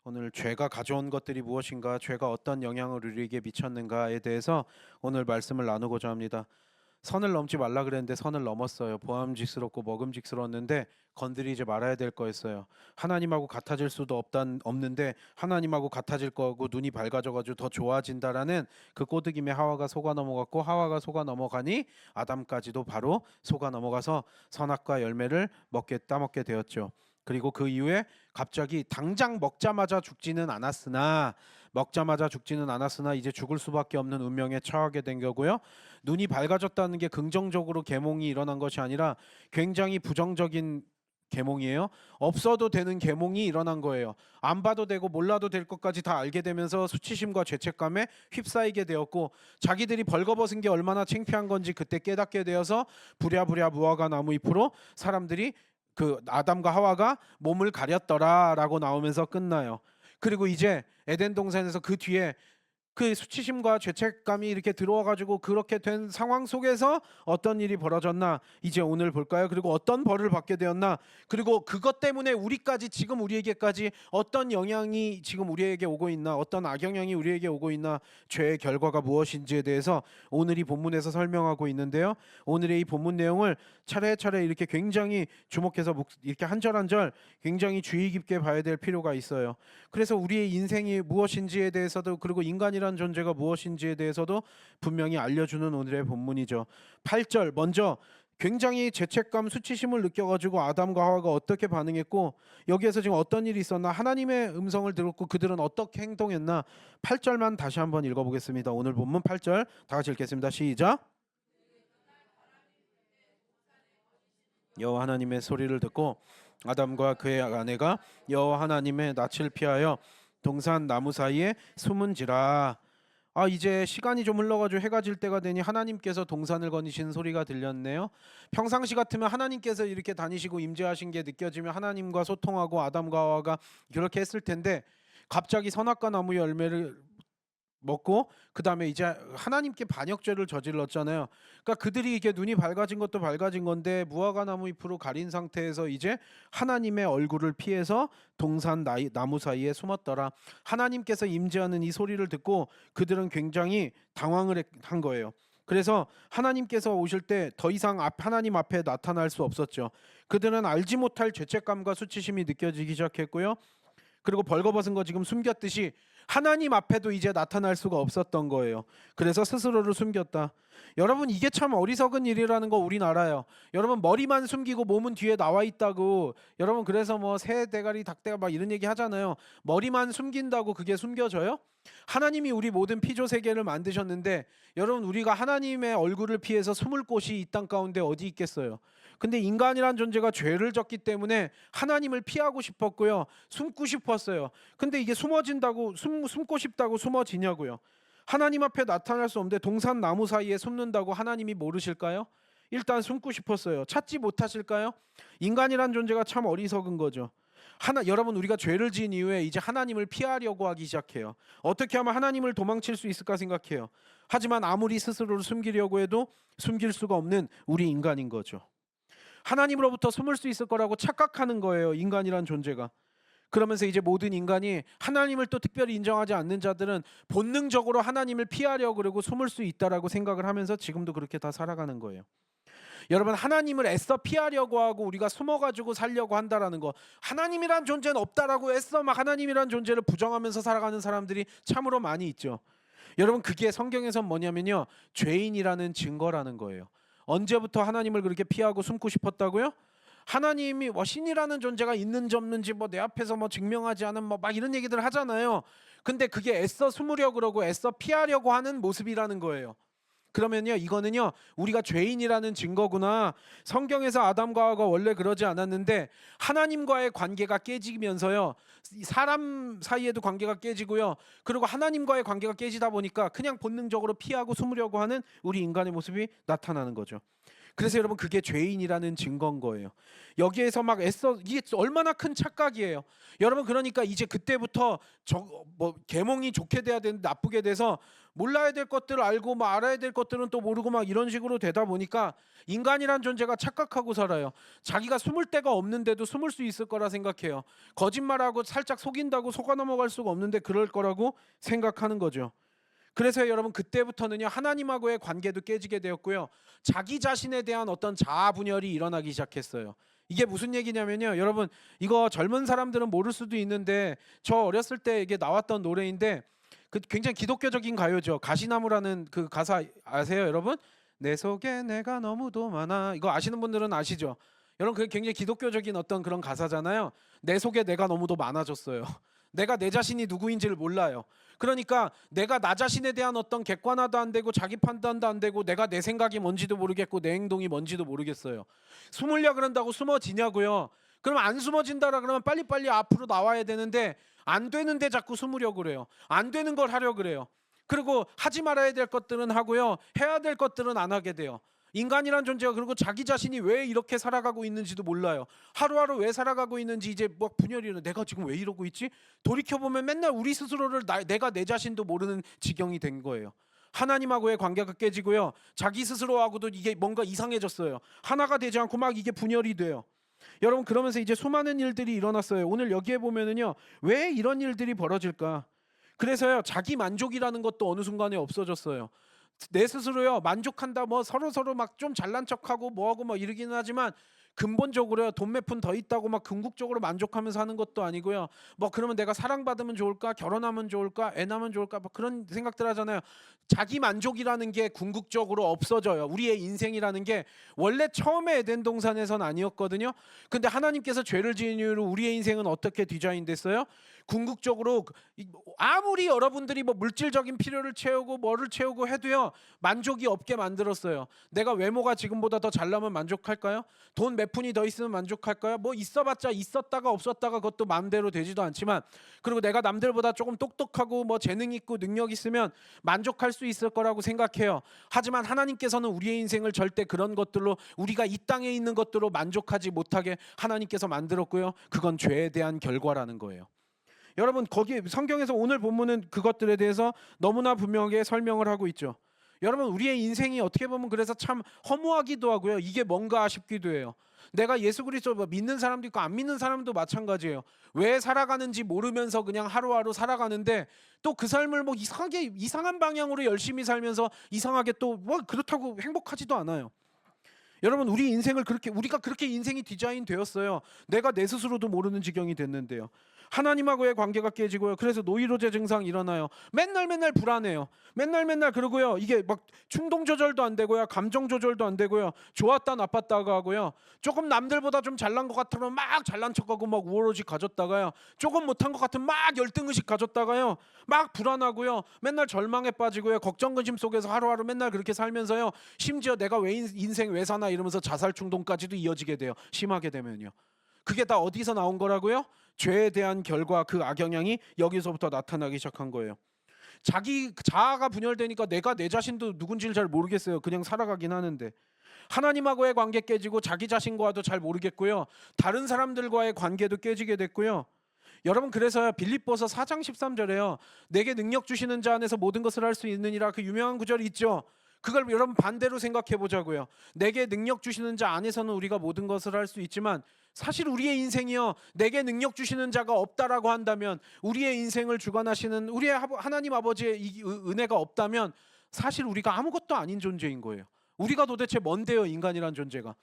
오늘 죄가 가져온 것들이 무엇인가, 죄가 어떤 영향을 우리에게 미쳤는가에 대해서 오늘 말씀을 나누고자 합니다. 선을 넘지 말라 그랬는데 선을 넘었어요. 보암직스럽고 먹음직스러웠는데 건드리지 말아야 될 거였어요. 하나님하고 같아질 수도 없는데 하나님하고 같아질 거고 눈이 밝아져가지고 더 좋아진다라는 그 꼬드김에 하와가 속아 넘어갔고, 하와가 속아 넘어가니 아담까지도 바로 속아 넘어가서 선악과 열매를 따먹게 되었죠. 그리고 그 이후에 갑자기 당장 먹자마자 죽지는 않았으나 이제 죽을 수밖에 없는 운명에 처하게 된 거고요. 눈이 밝아졌다는 게 긍정적으로 계몽이 일어난 것이 아니라 굉장히 부정적인 계몽이에요. 없어도 되는 계몽이 일어난 거예요. 안 봐도 되고 몰라도 될 것까지 다 알게 되면서 수치심과 죄책감에 휩싸이게 되었고, 자기들이 벌거벗은 게 얼마나 창피한 건지 그때 깨닫게 되어서 부랴부랴 무화과 나무 잎으로 사람들이 그 아담과 하와가 몸을 가렸더라라고 나오면서 끝나요. 그리고 이제 에덴 동산에서 그 뒤에 그 수치심과 죄책감이 이렇게 들어와가지고 그렇게 된 상황 속에서 어떤 일이 벌어졌나 이제 오늘 볼까요? 그리고 어떤 벌을 받게 되었나, 그리고 그것 때문에 우리까지 지금 우리에게까지 어떤 영향이 지금 우리에게 오고 있나, 어떤 악영향이 우리에게 오고 있나, 죄의 결과가 무엇인지에 대해서 오늘 이 본문에서 설명하고 있는데요. 오늘의 이 본문 내용을 차례차례 이렇게 굉장히 주목해서 이렇게 한 절 한 절 굉장히 주의 깊게 봐야 될 필요가 있어요. 그래서 우리의 인생이 무엇인지에 대해서도, 그리고 인간이란 존재가 무엇인지에 대해서도 분명히 알려주는 오늘의 본문이죠. 8절 먼저 굉장히 죄책감, 수치심을 느껴가지고 아담과 하와가 어떻게 반응했고, 여기에서 지금 어떤 일이 있었나, 하나님의 음성을 들었고 그들은 어떻게 행동했나. 8절만 다시 한번 읽어보겠습니다. 오늘 본문 8절 다 같이 읽겠습니다. 시작. 여호와 하나님의 소리를 듣고 아담과 그의 아내가 여호와 하나님의 낯을 피하여 동산 나무 사이에 숨은지라. 이제 시간이 좀 흘러가지고 해가 질 때가 되니 하나님께서 동산을 거니시는 소리가 들렸네요. 평상시 같으면 하나님께서 이렇게 다니시고 임재하신 게 느껴지면 하나님과 소통하고 아담과 하와가 그렇게 했을 텐데, 갑자기 선악과 나무 열매를 먹고 그 다음에 이제 하나님께 반역죄를 저질렀잖아요. 그러니까 그들이 이게 눈이 밝아진 것도 밝아진 건데 무화과 나무 잎으로 가린 상태에서 이제 하나님의 얼굴을 피해서 동산 나무 사이에 숨었더라. 하나님께서 임재하는 이 소리를 듣고 그들은 굉장히 당황을 한 거예요. 그래서 하나님께서 오실 때 더 이상 하나님 앞에 나타날 수 없었죠. 그들은 알지 못할 죄책감과 수치심이 느껴지기 시작했고요. 그리고 벌거벗은 거 지금 숨겼듯이 하나님 앞에도 이제 나타날 수가 없었던 거예요. 그래서 스스로를 숨겼다. 여러분, 이게 참 어리석은 일이라는 거 우린 알아요. 여러분, 머리만 숨기고 몸은 뒤에 나와 있다고. 여러분, 그래서 뭐 새 대가리 닭대가 막 이런 얘기 하잖아요. 머리만 숨긴다고 그게 숨겨져요? 하나님이 우리 모든 피조 세계를 만드셨는데, 여러분, 우리가 하나님의 얼굴을 피해서 숨을 곳이 이 땅 가운데 어디 있겠어요? 근데 인간이란 존재가 죄를 졌기 때문에 하나님을 피하고 싶었고요, 숨고 싶었어요. 근데 이게 숨고 싶다고 숨어지냐고요? 하나님 앞에 나타날 수 없는데 동산 나무 사이에 숨는다고 하나님이 모르실까요? 일단 숨고 싶었어요. 찾지 못하실까요? 인간이란 존재가 참 어리석은 거죠. 여러분, 우리가 죄를 지은 이후에 이제 하나님을 피하려고 하기 시작해요. 어떻게 하면 하나님을 도망칠 수 있을까 생각해요. 하지만 아무리 스스로를 숨기려고 해도 숨길 수가 없는 우리 인간인 거죠. 하나님으로부터 숨을 수 있을 거라고 착각하는 거예요, 인간이란 존재가. 그러면서 이제 모든 인간이, 하나님을 또 특별히 인정하지 않는 자들은 본능적으로 하나님을 피하려고 그러고 숨을 수 있다라고 생각을 하면서 지금도 그렇게 다 살아가는 거예요. 여러분, 하나님을 애써 피하려고 하고 우리가 숨어가지고 살려고 한다라는 거, 하나님이란 존재는 없다라고 애써 막 하나님이란 존재를 부정하면서 살아가는 사람들이 참으로 많이 있죠. 여러분, 그게 성경에선 뭐냐면요, 죄인이라는 증거라는 거예요. 언제부터 하나님을 그렇게 피하고 숨고 싶었다고요? 하나님이 신이라는 존재가 있는지 없는지 내 앞에서 증명하지 않은 막 이런 얘기들 하잖아요. 근데 그게 애써 숨으려고 그러고 애써 피하려고 하는 모습이라는 거예요. 그러면요, 이거는요, 우리가 죄인이라는 증거구나. 성경에서 아담과 하와가 원래 그러지 않았는데 하나님과의 관계가 깨지면서요, 사람 사이에도 관계가 깨지고요, 그리고 하나님과의 관계가 깨지다 보니까 그냥 본능적으로 피하고 숨으려고 하는 우리 인간의 모습이 나타나는 거죠. 그래서 여러분 그게 죄인이라는 증거인 거예요. 여기에서 막 애써 이게 얼마나 큰 착각이에요. 여러분 그러니까 이제 그때부터 뭐 계몽이 좋게 돼야 되는데 나쁘게 돼서 몰라야 될 것들을 알고 뭐 알아야 될 것들은 또 모르고 막 이런 식으로 되다 보니까 인간이란 존재가 착각하고 살아요. 자기가 숨을 데가 없는데도 숨을 수 있을 거라 생각해요. 거짓말하고 살짝 속인다고 속아 넘어갈 수가 없는데 그럴 거라고 생각하는 거죠. 그래서 여러분 그때부터는요 하나님하고의 관계도 깨지게 되었고요. 자기 자신에 대한 어떤 자아 분열이 일어나기 시작했어요. 이게 무슨 얘기냐면요. 여러분 이거 젊은 사람들은 모를 수도 있는데 저 어렸을 때 이게 나왔던 노래인데 그 굉장히 기독교적인 가요죠. 가시나무라는 그 가사 아세요, 여러분? 내 속에 내가 너무도 많아. 이거 아시는 분들은 아시죠? 여러분 그게 굉장히 기독교적인 어떤 그런 가사잖아요. 내 속에 내가 너무도 많아졌어요. 내가 내 자신이 누구인지를 몰라요. 그러니까 내가 나 자신에 대한 어떤 객관화도 안 되고 자기 판단도 안 되고 내가 내 생각이 뭔지도 모르겠고 내 행동이 뭔지도 모르겠어요. 숨으려 그런다고 숨어지냐고요. 그럼 안 숨어진다라 그러면 빨리빨리 앞으로 나와야 되는데 안 되는데 자꾸 숨으려고 그래요. 안 되는 걸 하려고 그래요. 그리고 하지 말아야 될 것들은 하고요. 해야 될 것들은 안 하게 돼요. 인간이란 존재가 그리고 자기 자신이 왜 이렇게 살아가고 있는지도 몰라요. 하루하루 왜 살아가고 있는지 이제 막 분열이 일어나. 내가 지금 왜 이러고 있지? 돌이켜보면 맨날 우리 스스로를 내가 내 자신도 모르는 지경이 된 거예요. 하나님하고의 관계가 깨지고요. 자기 스스로하고도 이게 뭔가 이상해졌어요. 하나가 되지 않고 막 이게 분열이 돼요. 여러분 그러면서 이제 수많은 일들이 일어났어요. 오늘 여기에 보면은요. 왜 이런 일들이 벌어질까? 그래서요. 자기 만족이라는 것도 어느 순간에 없어졌어요. 내 스스로요 만족한다 뭐 서로 막 좀 잘난 척하고 뭐하고 뭐 이러기는 하지만 근본적으로요 돈 몇 푼 더 있다고 막 궁극적으로 만족하면서 하는 것도 아니고요. 뭐 그러면 내가 사랑받으면 좋을까, 결혼하면 좋을까, 애 낳으면 좋을까, 뭐 그런 생각들 하잖아요. 자기 만족이라는 게 궁극적으로 없어져요. 우리의 인생이라는 게 원래 처음에 에덴 동산에선 아니었거든요. 근데 하나님께서 죄를 지은 이후로 우리의 인생은 어떻게 디자인됐어요? 궁극적으로 아무리 여러분들이 뭐 물질적인 필요를 채우고 뭐를 채우고 해도요 만족이 없게 만들었어요. 내가 외모가 지금보다 더 잘나면 만족할까요? 돈 몇 푼이 더 있으면 만족할까요? 뭐 있어봤자 있었다가 없었다가 그것도 마음대로 되지도 않지만, 그리고 내가 남들보다 조금 똑똑하고 뭐 재능 있고 능력 있으면 만족할 수 있을 거라고 생각해요. 하지만 하나님께서는 우리의 인생을 절대 그런 것들로, 우리가 이 땅에 있는 것들로 만족하지 못하게 하나님께서 만들었고요. 그건 죄에 대한 결과라는 거예요. 여러분 거기 성경에서 오늘 본문은 그것들에 대해서 너무나 분명하게 설명을 하고 있죠. 여러분 우리의 인생이 어떻게 보면 그래서 참 허무하기도 하고요. 이게 뭔가 싶기도 해요. 내가 예수 그리스도 믿는 사람도 있고 안 믿는 사람도 마찬가지예요. 왜 살아가는지 모르면서 그냥 하루하루 살아가는데 또 그 삶을 뭐 이상하게 이상한 방향으로 열심히 살면서 이상하게 또 뭐 그렇다고 행복하지도 않아요. 여러분 우리 인생을 우리가 그렇게 인생이 디자인 되었어요. 내가 내 스스로도 모르는 지경이 됐는데요. 하나님하고의 관계가 깨지고요. 그래서 노이로제 증상 일어나요. 맨날 불안해요. 맨날 그러고요. 이게 막 충동 조절도 안 되고요. 감정 조절도 안 되고요. 좋았다 나빴다가 하고요. 조금 남들보다 좀 잘난 것 같으면 막 잘난 척하고 막 우월의식 가졌다가요. 조금 못한 것 같으면 막 열등의식 가졌다가요. 막 불안하고요. 맨날 절망에 빠지고요. 걱정 근심 속에서 하루하루 맨날 그렇게 살면서요. 심지어 내가 왜 인생 왜 사나 이러면서 자살 충동까지도 이어지게 돼요. 심하게 되면요. 그게 다 어디서 나온 거라고요? 죄에 대한 결과, 그 악영향이 여기서부터 나타나기 시작한 거예요. 자기 자아가 분열되니까 내가 내 자신도 누군지를 잘 모르겠어요. 그냥 살아가긴 하는데. 하나님하고의 관계 깨지고 자기 자신과도 잘 모르겠고요. 다른 사람들과의 관계도 깨지게 됐고요. 여러분 그래서 빌립보서 4장 13절에요. 내게 능력 주시는 자 안에서 모든 것을 할 수 있느니라, 그 유명한 구절이 있죠. 그걸 여러분 반대로 생각해 보자고요. 내게 능력 주시는 자 안에서는 우리가 모든 것을 할 수 있지만 사실 우리의 인생이요, 내게 능력 주시는 자가 없다라고 한다면, 우리의 인생을 주관하시는 우리의 하나님 아버지의 이 은혜가 없다면 사실 우리가 아무것도 아닌 존재인 거예요. 우리가 도대체 뭔데요, 인간이란 존재가.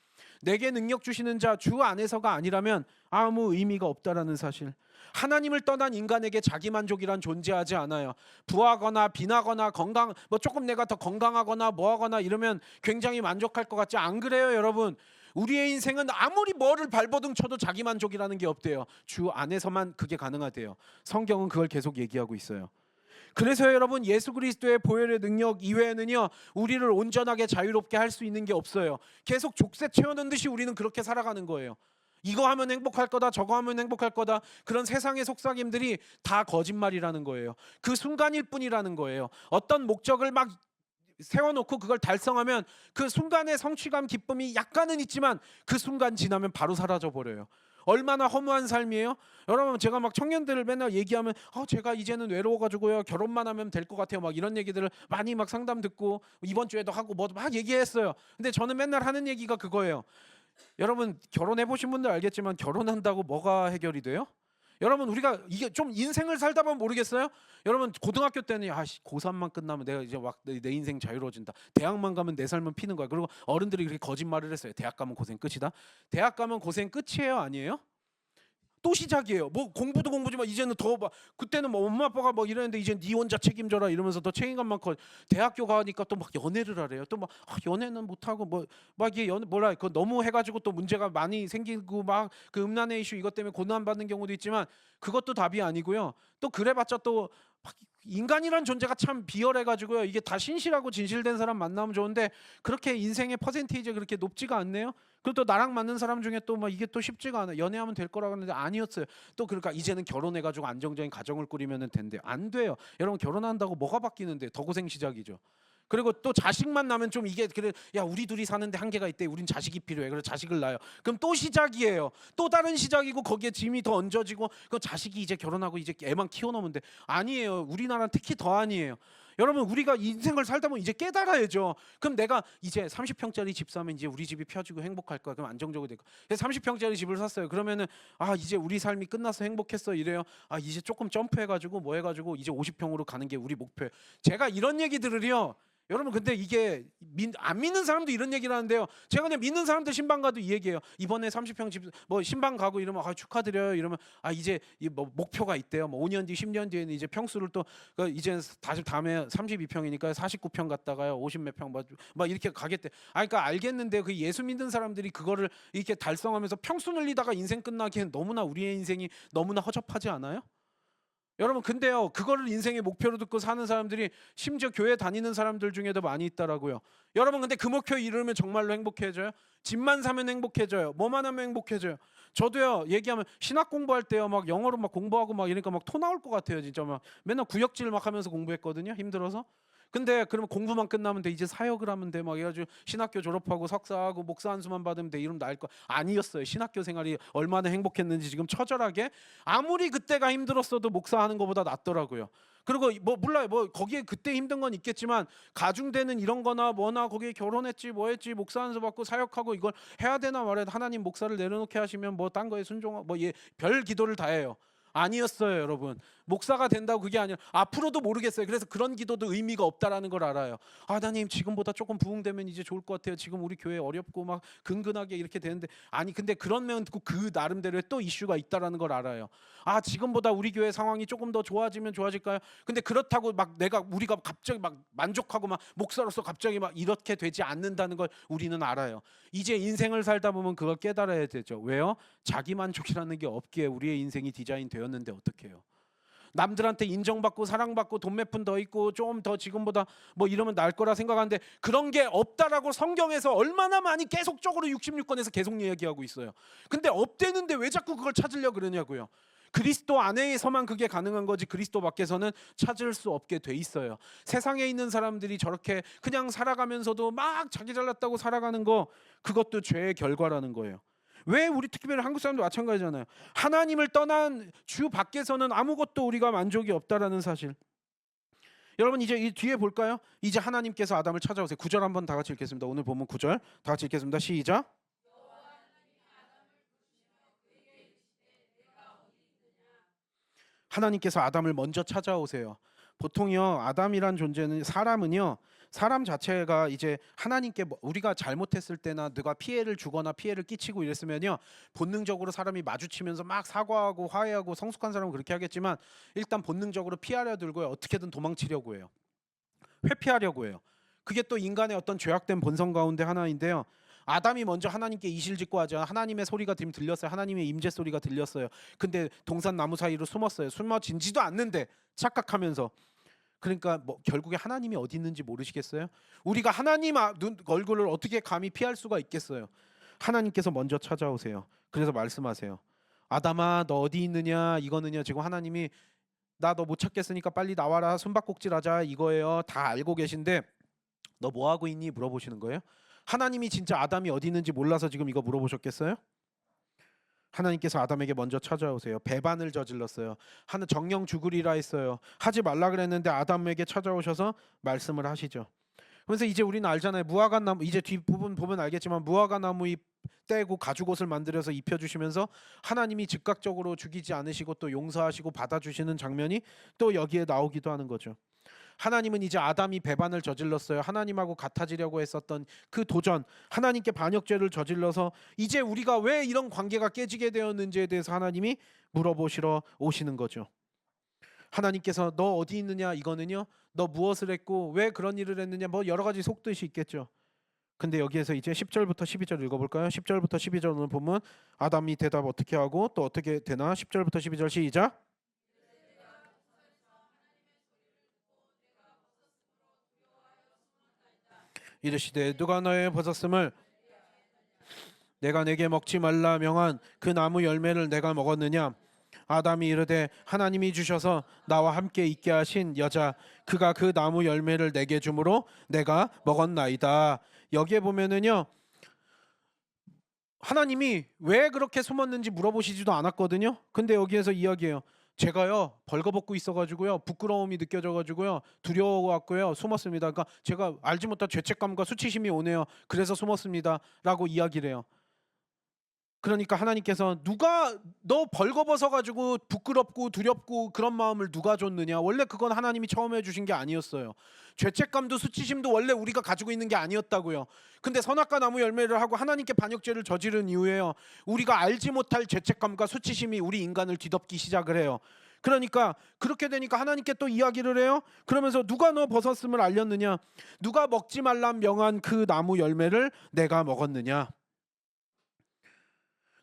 내게 능력 주시는 자 주 안에서가 아니라면 아무 의미가 없다라는 사실. 하나님을 떠난 인간에게 자기만족이란 존재하지 않아요. 부하거나 빈하거나 건강, 뭐 조금 내가 더 건강하거나 뭐하거나 이러면 굉장히 만족할 것 같지, 안 그래요 여러분. 우리의 인생은 아무리 뭐를 발버둥 쳐도 자기만족이라는 게 없대요. 주 안에서만 그게 가능하대요. 성경은 그걸 계속 얘기하고 있어요. 그래서 여러분 예수 그리스도의 보혈의 능력 이외에는요 우리를 온전하게 자유롭게 할 수 있는 게 없어요. 계속 족쇄 채워넣는 듯이 우리는 그렇게 살아가는 거예요. 이거 하면 행복할 거다, 저거 하면 행복할 거다, 그런 세상의 속삭임들이 다 거짓말이라는 거예요. 그 순간일 뿐이라는 거예요. 어떤 목적을 막 세워놓고 그걸 달성하면 그 순간의 성취감 기쁨이 약간은 있지만 그 순간 지나면 바로 사라져 버려요. 얼마나 허무한 삶이에요. 여러분 제가 막 청년들을 맨날 얘기하면 제가 이제는 외로워가지고요 결혼만 하면 될 것 같아요 막 이런 얘기들을 많이 막 상담 듣고 이번 주에도 하고 뭐 막 얘기했어요. 근데 저는 맨날 하는 얘기가 그거예요. 여러분 결혼해 보신 분들 알겠지만 결혼한다고 뭐가 해결이 돼요? 여러분 우리가 이게 좀 인생을 살다 보면 모르겠어요? 여러분 고등학교 때는 고3만 끝나면 내가 이제 막 내 인생 자유로워진다. 대학만 가면 내 삶은 피는 거야. 그리고 어른들이 그렇게 거짓말을 했어요. 대학 가면 고생 끝이다. 대학 가면 고생 끝이에요, 아니에요? 또 시작이에요. 뭐 공부도 공부지만 이제는 더 막 그때는 뭐 엄마 아빠가 막 이랬는데 이제 네 혼자 책임져라 이러면서 더 책임감만 커. 대학교 가니까 또 막 연애를 하래요. 또 막 연애는 못 하고 뭐 막 이게 뭐라 그 너무 해가지고 또 문제가 많이 생기고 막 그 음란의 이슈 이것 때문에 고난 받는 경우도 있지만 그것도 답이 아니고요. 또 그래봤자 또 막 인간이란 존재가 참 비열해가지고요. 이게 다 신실하고 진실된 사람 만나면 좋은데 그렇게 인생의 퍼센테이지가 그렇게 높지가 않네요. 그리고 또 나랑 맞는 사람 중에 또 막 이게 또 쉽지가 않아. 연애하면 될 거라고 하는데 아니었어요. 또 그러니까 이제는 결혼해가지고 안정적인 가정을 꾸리면 된대요. 안 돼요. 여러분 결혼한다고 뭐가 바뀌는데 더 고생 시작이죠. 그리고 또 자식만 나면 좀 이게 그래 야 우리 둘이 사는데 한계가 있대. 우린 자식이 필요해. 그래서 자식을 낳아요. 그럼 또 시작이에요. 또 다른 시작이고 거기에 짐이 더 얹어지고 그 자식이 이제 결혼하고 이제 애만 키워놓으면 돼. 아니에요. 우리나라는 특히 더 아니에요. 여러분 우리가 인생을 살다 보면 이제 깨달아야죠. 그럼 내가 이제 30평짜리 집 사면 이제 우리 집이 펴지고 행복할 거야. 그럼 안정적으로 될 거야. 그래서 30평짜리 집을 샀어요. 그러면은 이제 우리 삶이 끝나서 행복했어 이래요. 이제 조금 점프해가지고 뭐 해가지고 이제 50평으로 가는 게 우리 목표예요. 제가 이런 얘기 들으려 여러분 근데 이게 안 믿는 사람도 이런 얘기를 하는데요. 제가 그냥 믿는 사람들 신방 가도 이 얘기예요. 이번에 30평 집 뭐 신방 가고 이러면 축하드려요. 이러면 이제 뭐 목표가 있대요. 뭐 5년 뒤 10년 뒤에는 이제 평수를 또 이제 다시 다음에 32평이니까 49평 갔다가요. 50 몇 평 막 이렇게 가겠대. 그러니까 알겠는데 그 예수 믿는 사람들이 그거를 이렇게 달성하면서 평수 늘리다가 인생 끝나기엔 너무나 우리의 인생이 너무나 허접하지 않아요? 여러분 근데요 그거를 인생의 목표로 듣고 사는 사람들이 심지어 교회 다니는 사람들 중에도 많이 있더라고요. 여러분 근데 그 목표에 이르면 정말로 행복해져요? 집만 사면 행복해져요? 뭐만 하면 행복해져요? 저도요 얘기하면 신학 공부할 때요 막 영어로 막 공부하고 막 이러니까 막 토 나올 것 같아요. 진짜 막 맨날 구역질 막 하면서 공부했거든요. 힘들어서. 근데 그러면 공부만 끝나면 돼. 이제 사역을 하면 돼. 막 이래가지고 신학교 졸업하고 석사하고 목사 안수만 받으면 돼. 이러면 나을 거 아니었어요. 신학교 생활이 얼마나 행복했는지 지금 처절하게 아무리 그때가 힘들었어도 목사하는 것보다 낫더라고요. 그리고 뭐 몰라요. 뭐 거기에 그때 힘든 건 있겠지만 가중되는 이런 거나 뭐나 거기에 결혼했지 뭐 했지 목사 안수 받고 사역하고 이걸 해야 되나 말해야 하나님 목사를 내려놓게 하시면 뭐 딴 거에 순종하고 뭐 별 기도를 다 해요. 아니었어요, 여러분. 목사가 된다고 그게 아니라 앞으로도 모르겠어요. 그래서 그런 기도도 의미가 없다라는 걸 알아요. 하나님 지금보다 조금 부흥되면 이제 좋을 것 같아요. 지금 우리 교회 어렵고 막 근근하게 이렇게 되는데 근데 그런 면 듣고 그 나름대로의 또 이슈가 있다라는 걸 알아요. 지금보다 우리 교회 상황이 조금 더 좋아지면 좋아질까요? 근데 그렇다고 막 우리가 갑자기 막 만족하고 막 목사로서 갑자기 막 이렇게 되지 않는다는 걸 우리는 알아요. 이제 인생을 살다 보면 그걸 깨달아야 되죠. 왜요? 자기 만족이라는 게 없기에 우리의 인생이 디자인 되었는데 어떡해요? 남들한테 인정받고 사랑받고 돈 몇 푼 더 있고 좀 더 지금보다 뭐 이러면 나을 거라 생각하는데 그런 게 없다라고 성경에서 얼마나 많이 계속적으로 66권에서 계속 이야기하고 있어요. 근데 없대는데 왜 자꾸 그걸 찾으려고 그러냐고요. 그리스도 안에서만 그게 가능한 거지 그리스도 밖에서는 찾을 수 없게 돼 있어요. 세상에 있는 사람들이 저렇게 그냥 살아가면서도 막 자기 잘났다고 살아가는 거 그것도 죄의 결과라는 거예요. 왜 우리 특별히 한국 사람도 마찬가지잖아요. 하나님을 떠난 주 밖에서는 아무것도 우리가 만족이 없다라는 사실. 여러분 이제 이 뒤에 볼까요? 이제 하나님께서 아담을 찾아오세요. 9절 한번 다 같이 읽겠습니다. 오늘 본문 9절 다 같이 읽겠습니다. 시작. 하나님께서 아담을 먼저 찾아오세요. 보통요 아담이란 존재는 사람은요 사람 자체가 이제 하나님께 우리가 잘못했을 때나 누가 피해를 주거나 피해를 끼치고 이랬으면요 본능적으로 사람이 마주치면서 막 사과하고 화해하고 성숙한 사람은 그렇게 하겠지만 일단 본능적으로 피하려 들고요 어떻게든 도망치려고 해요. 회피하려고 해요. 그게 또 인간의 어떤 죄악된 본성 가운데 하나인데요. 아담이 먼저 하나님께 이실직고 하자. 하나님의 소리가 들렸어요. 하나님의 임재 소리가 들렸어요. 근데 동산 나무 사이로 숨었어요. 숨어진지도 않는데 착각하면서. 그러니까 뭐 결국에 하나님이 어디 있는지 모르시겠어요? 우리가 하나님 얼굴을 어떻게 감히 피할 수가 있겠어요? 하나님께서 먼저 찾아오세요. 그래서 말씀하세요. 아담아 너 어디 있느냐 이거는요 지금 하나님이 나 너 못 찾겠으니까 빨리 나와라 숨바꼭질하자 이거예요. 다 알고 계신데 너 뭐 하고 있니? 물어보시는 거예요. 하나님이 진짜 아담이 어디 있는지 몰라서 지금 이거 물어보셨겠어요? 하나님께서 아담에게 먼저 찾아오세요. 배반을 저질렀어요. 하는 정령 죽으리라 했어요. 하지 말라 그랬는데 아담에게 찾아오셔서 말씀을 하시죠. 그래서 이제 우리는 알잖아요. 무화과 나무, 이제 뒷부분 보면 알겠지만 무화과 나무 잎 떼고 가죽옷을 만들어서 입혀주시면서 하나님이 즉각적으로 죽이지 않으시고 또 용서하시고 받아주시는 장면이 또 여기에 나오기도 하는 거죠. 하나님은 이제 아담이 배반을 저질렀어요. 하나님하고 같아지려고 했었던 그 도전, 하나님께 반역죄를 저질러서 이제 우리가 왜 이런 관계가 깨지게 되었는지에 대해서 하나님이 물어보시러 오시는 거죠. 하나님께서 너 어디 있느냐, 이거는요, 너 무엇을 했고 왜 그런 일을 했느냐, 뭐 여러 가지 속뜻이 있겠죠. 근데 여기에서 이제 10절부터 12절 읽어볼까요? 10절부터 12절을 보면 아담이 대답 어떻게 하고 또 어떻게 되나? 10절부터 12절 시작. 이르시되 누가 너의 벗었음을 내가 내게 먹지 말라 명한 그 나무 열매를 내가 먹었느냐? 아담이 이르되 하나님이 주셔서 나와 함께 있게 하신 여자 그가 그 나무 열매를 내게 주므로 내가 먹었나이다. 여기에 보면은요, 하나님이 왜 그렇게 숨었는지 물어보시지도 않았거든요. 근데 여기에서 이야기해요. 제가요 벌거벗고 있어가지고요 부끄러움이 느껴져가지고요 두려워갖고요 숨었습니다. 그러니까 제가 알지 못한 죄책감과 수치심이 오네요. 그래서 숨었습니다라고 이야기를 해요. 그러니까 하나님께서 누가 너 벌거벗어 가지고 부끄럽고 두렵고 그런 마음을 누가 줬느냐? 원래 그건 하나님이 처음 해주신 게 아니었어요. 죄책감도 수치심도 원래 우리가 가지고 있는 게 아니었다고요. 근데 선악과 나무 열매를 하고 하나님께 반역죄를 저지른 이후에요, 우리가 알지 못할 죄책감과 수치심이 우리 인간을 뒤덮기 시작을 해요. 그러니까 그렇게 되니까 하나님께 또 이야기를 해요. 그러면서 누가 너 벗었음을 알렸느냐? 누가 먹지 말라 명한 그 나무 열매를 내가 먹었느냐?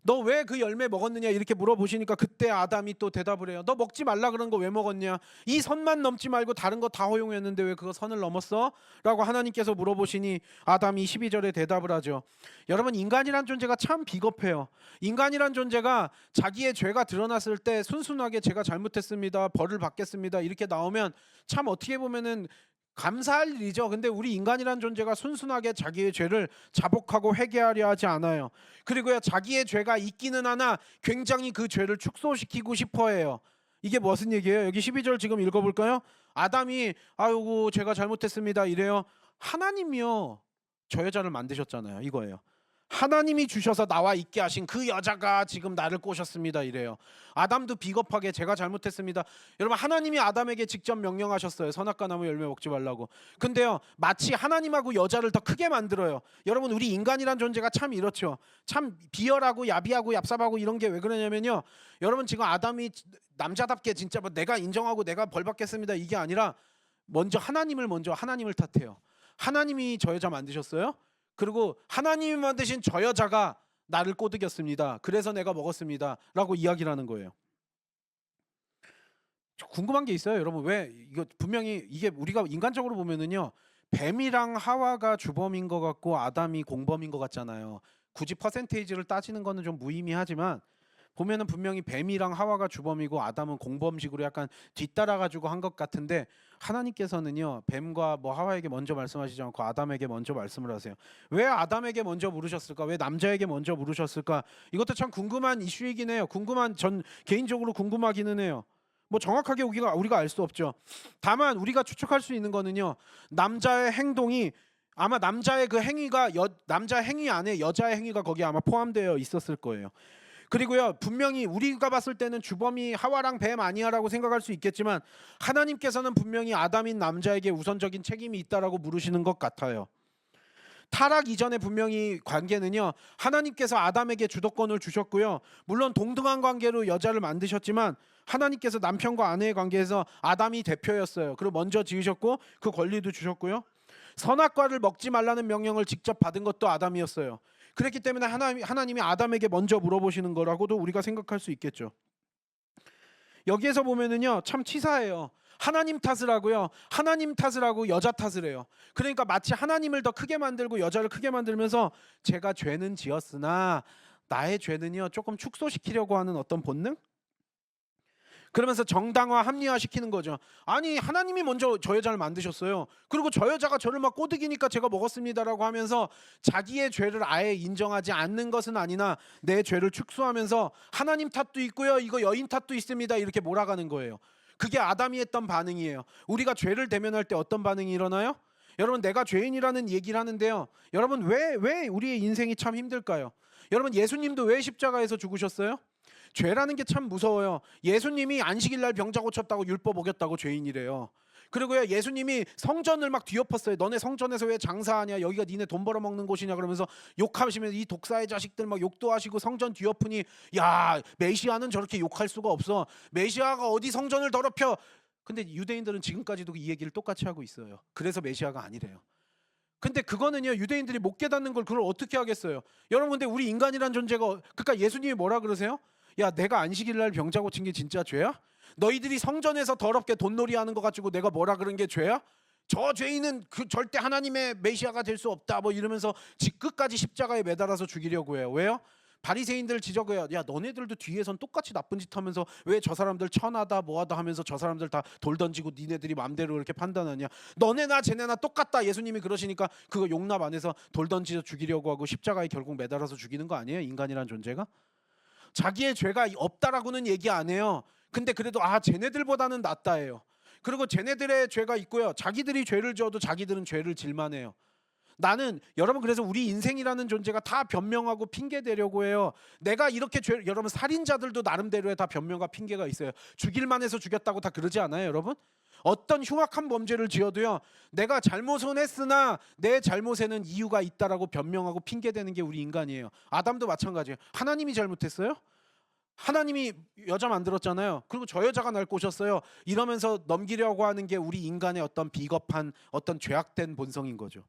너 왜 그 열매 먹었느냐 이렇게 물어보시니까 그때 아담이 또 대답을 해요. 너 먹지 말라 그런 거 왜 먹었냐? 이 선만 넘지 말고 다른 거 다 허용했는데 왜 그거 선을 넘었어? 라고 하나님께서 물어보시니 아담이 12절에 대답을 하죠. 여러분, 인간이란 존재가 참 비겁해요. 인간이란 존재가 자기의 죄가 드러났을 때 순순하게 제가 잘못했습니다, 벌을 받겠습니다 이렇게 나오면 참 어떻게 보면은 감사할 일이죠. 근데 우리 인간이란 존재가 순순하게 자기의 죄를 자복하고 회개하려 하지 않아요. 그리고요, 자기의 죄가 있기는 하나 굉장히 그 죄를 축소시키고 싶어해요. 이게 무슨 얘기예요? 여기 12절 지금 읽어볼까요? 아담이 아이고 제가 잘못했습니다 이래요. 하나님이요 저 여자를 만드셨잖아요. 이거예요. 하나님이 주셔서 나와 있게 하신 그 여자가 지금 나를 꼬셨습니다 이래요. 아담도 비겁하게 제가 잘못했습니다. 여러분, 하나님이 아담에게 직접 명령하셨어요. 선악과 나무 열매 먹지 말라고. 근데요, 마치 하나님하고 여자를 더 크게 만들어요. 여러분, 우리 인간이란 존재가 참 이렇죠. 참 비열하고 야비하고 얍삽하고 이런 게 왜 그러냐면요, 여러분 지금 아담이 남자답게 진짜 뭐 내가 인정하고 내가 벌 받겠습니다 이게 아니라 먼저 하나님을 탓해요. 하나님이 저 여자 만드셨어요? 그리고 하나님이 만드신 저 여자가 나를 꼬드겼습니다. 그래서 내가 먹었습니다 라고 이야기를 하는 거예요. 궁금한 게 있어요. 여러분, 왜 이거 분명히 이게 우리가 인간적으로 보면은요, 뱀이랑 하와가 주범인 것 같고 아담이 공범인 것 같잖아요. 굳이 퍼센테이지를 따지는 거는 좀 무의미하지만 보면은 분명히 뱀이랑 하와가 주범이고 아담은 공범식으로 약간 뒤따라가지고 한 것 같은데, 하나님께서는요 뱀과 뭐 하와에게 먼저 말씀하시지 않고 아담에게 먼저 말씀을 하세요. 왜 아담에게 먼저 물으셨을까? 왜 남자에게 먼저 물으셨을까? 이것도 참 궁금한 이슈이긴 해요. 전 개인적으로 궁금하기는 해요. 뭐 정확하게 우리가 알 수 없죠. 다만 우리가 추측할 수 있는 거는요, 남자의 행동이 아마 남자의 그 행위가 남자 행위 안에 여자의 행위가 거기에 아마 포함되어 있었을 거예요. 그리고요, 분명히 우리가 봤을 때는 주범이 하와랑 뱀 아니야라고 생각할 수 있겠지만 하나님께서는 분명히 아담인 남자에게 우선적인 책임이 있다라고 물으시는 것 같아요. 타락 이전에 분명히 관계는요, 하나님께서 아담에게 주도권을 주셨고요, 물론 동등한 관계로 여자를 만드셨지만 하나님께서 남편과 아내의 관계에서 아담이 대표였어요. 그리고 먼저 지으셨고 그 권리도 주셨고요, 선악과를 먹지 말라는 명령을 직접 받은 것도 아담이었어요. 그렇기 때문에 하나님이 아담에게 먼저 물어보시는 거라고도 우리가 생각할 수 있겠죠. 여기에서 보면은요 참 치사해요. 하나님 탓을 하고 여자 탓을 해요. 그러니까 마치 하나님을 더 크게 만들고 여자를 크게 만들면서 제가 죄는 지었으나 나의 죄는요 조금 축소시키려고 하는 어떤 본능? 그러면서 정당화 합리화시키는 거죠. 아니 하나님이 먼저 저 여자를 만드셨어요. 그리고 저 여자가 저를 막 꼬드기니까 제가 먹었습니다라고 하면서 자기의 죄를 아예 인정하지 않는 것은 아니나 내 죄를 축소하면서 하나님 탓도 있고요. 이거 여인 탓도 있습니다. 이렇게 몰아가는 거예요. 그게 아담이 했던 반응이에요. 우리가 죄를 대면할 때 어떤 반응이 일어나요? 여러분 내가 죄인이라는 얘기를 하는데요. 여러분 왜 우리의 인생이 참 힘들까요? 여러분 예수님도 왜 십자가에서 죽으셨어요? 죄라는 게 참 무서워요. 예수님이 안식일 날 병자 고쳤다고 율법 어겼다고 죄인이래요. 그리고요 예수님이 성전을 막 뒤엎었어요. 너네 성전에서 왜 장사하냐? 여기가 니네 돈 벌어먹는 곳이냐? 그러면서 욕하시면서 이 독사의 자식들 막 욕도 하시고 성전 뒤엎으니 야 메시아는 저렇게 욕할 수가 없어. 메시아가 어디 성전을 더럽혀? 근데 유대인들은 지금까지도 이 얘기를 똑같이 하고 있어요. 그래서 메시아가 아니래요. 근데 그거는요 유대인들이 못 깨닫는 걸 그걸 어떻게 하겠어요? 여러분 근데 우리 인간이란 존재가 그러니까 예수님이 뭐라 그러세요? 야 내가 안식일 날 병자 고친 게 진짜 죄야? 너희들이 성전에서 더럽게 돈놀이 하는 거 가지고 내가 뭐라 그런 게 죄야? 저 죄인은 그 절대 하나님의 메시아가 될 수 없다 뭐 이러면서 끝까지 십자가에 매달아서 죽이려고 해요. 왜요? 바리새인들 지적해요. 야 너네들도 뒤에선 똑같이 나쁜 짓 하면서 왜 저 사람들 천하다 뭐하다 하면서 저 사람들 다 돌 던지고 니네들이 맘대로 그렇게 판단하냐? 너네나 쟤네나 똑같다. 예수님이 그러시니까 그거 용납 안 해서 돌 던지서 죽이려고 하고 십자가에 결국 매달아서 죽이는 거 아니에요? 인간이란 존재가? 자기의 죄가 없다라고는 얘기 안 해요. 근데 그래도 쟤네들보다는 낫다예요. 그리고 쟤네들의 죄가 있고요. 자기들이 죄를 지어도 자기들은 죄를 질만해요. 나는 여러분 그래서 우리 인생이라는 존재가 다 변명하고 핑계 대려고 해요. 내가 이렇게 여러분 살인자들도 나름대로의 다 변명과 핑계가 있어요. 죽일만 해서 죽였다고 다 그러지 않아요, 여러분? 어떤 흉악한 범죄를 지어도요. 내가 잘못은 했으나 내 잘못에는 이유가 있다라고 변명하고 핑계 대는 게 우리 인간이에요. 아담도 마찬가지예요. 하나님이 잘못했어요? 하나님이 여자 만들었잖아요. 그리고 저 여자가 날 꼬셨어요. 이러면서 넘기려고 하는 게 우리 인간의 어떤 비겁한 어떤 죄악된 본성인 거죠.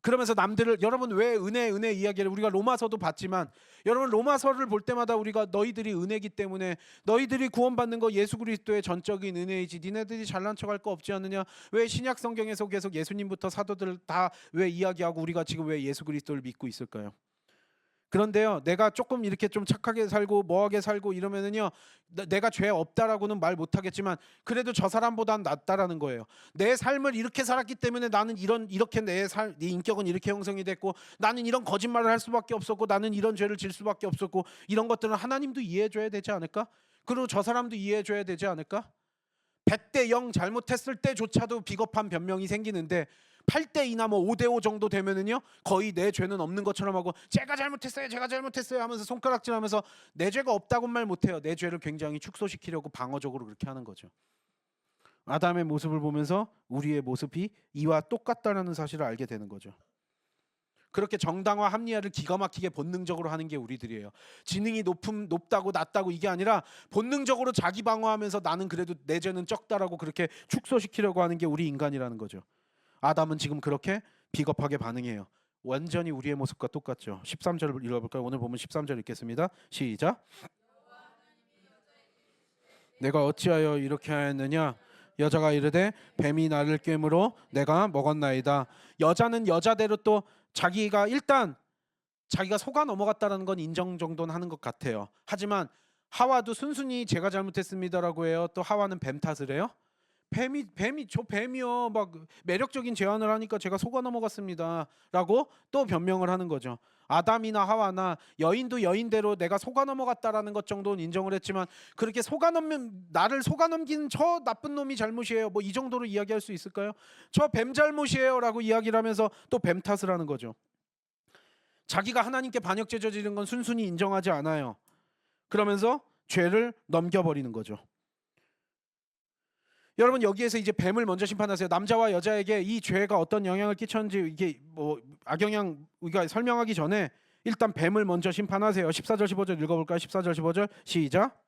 그러면서 남들을 여러분 왜 은혜 이야기를 우리가 로마서도 봤지만 여러분 로마서를 볼 때마다 우리가 너희들이 은혜기 때문에 너희들이 구원받는 거 예수 그리스도의 전적인 은혜이지 니네들이 잘난 척할 거 없지 않느냐? 왜 신약 성경에서 계속 예수님부터 사도들 다 왜 이야기하고 우리가 지금 왜 예수 그리스도를 믿고 있을까요? 그런데요 내가 조금 이렇게 좀 착하게 살고 뭐하게 살고 이러면은요 내가 죄 없다라고는 말 못하겠지만 그래도 저 사람보단 낫다라는 거예요. 내 삶을 이렇게 살았기 때문에 나는 이렇게 내 인격은 이렇게 형성이 됐고 나는 이런 거짓말을 할 수밖에 없었고 나는 이런 죄를 질 수밖에 없었고 이런 것들은 하나님도 이해해줘야 되지 않을까? 그리고 저 사람도 이해해줘야 되지 않을까? 100대 0 잘못했을 때조차도 비겁한 변명이 생기는데 8대 2나 뭐 5대 5 정도 되면은요 거의 내 죄는 없는 것처럼 하고 제가 잘못했어요 하면서 손가락질하면서 내 죄가 없다고 말 못해요. 내 죄를 굉장히 축소시키려고 방어적으로 그렇게 하는 거죠. 아담의 모습을 보면서 우리의 모습이 이와 똑같다는 사실을 알게 되는 거죠. 그렇게 정당화 합리화를 기가 막히게 본능적으로 하는 게 우리들이에요. 지능이 높다고 낮다고 이게 아니라 본능적으로 자기 방어하면서 나는 그래도 내 죄는 적다라고 그렇게 축소시키려고 하는 게 우리 인간이라는 거죠. 아담은 지금 그렇게 비겁하게 반응해요. 완전히 우리의 모습과 똑같죠. 13절을 읽어볼까요? 오늘 보면 13절 읽겠습니다. 시작. 내가 어찌하여 이렇게 하였느냐? 여자가 이르되 뱀이 나를 꿰므로 내가 먹었나이다. 여자는 여자대로 또 자기가 일단 자기가 속아 넘어갔다는 건 인정 정도는 하는 것 같아요. 하지만 하와도 순순히 제가 잘못했습니다라고 해요. 또 하와는 뱀 탓을 해요. 뱀이 저 뱀이요 막 매력적인 제안을 하니까 제가 속아 넘어갔습니다라고 또 변명을 하는 거죠. 아담이나 하와나 여인도 여인대로 내가 속아 넘어갔다라는 것 정도는 인정을 했지만 그렇게 나를 속아 넘긴 저 나쁜 놈이 잘못이에요 뭐 이 정도로 이야기할 수 있을까요? 저 뱀 잘못이에요라고 이야기를 하면서 또 뱀 탓을 하는 거죠. 자기가 하나님께 반역죄 저지른 건 순순히 인정하지 않아요. 그러면서 죄를 넘겨버리는 거죠. 여러분 여기에서 이제 뱀을 먼저 심판하세요. 남자와 여자에게 이 죄가 어떤 영향을 끼쳤는지 이게 뭐 악영향 우리가 설명하기 전에 일단 뱀을 먼저 심판하세요. 14절 15절 읽어볼까요? 14절 15절 시작.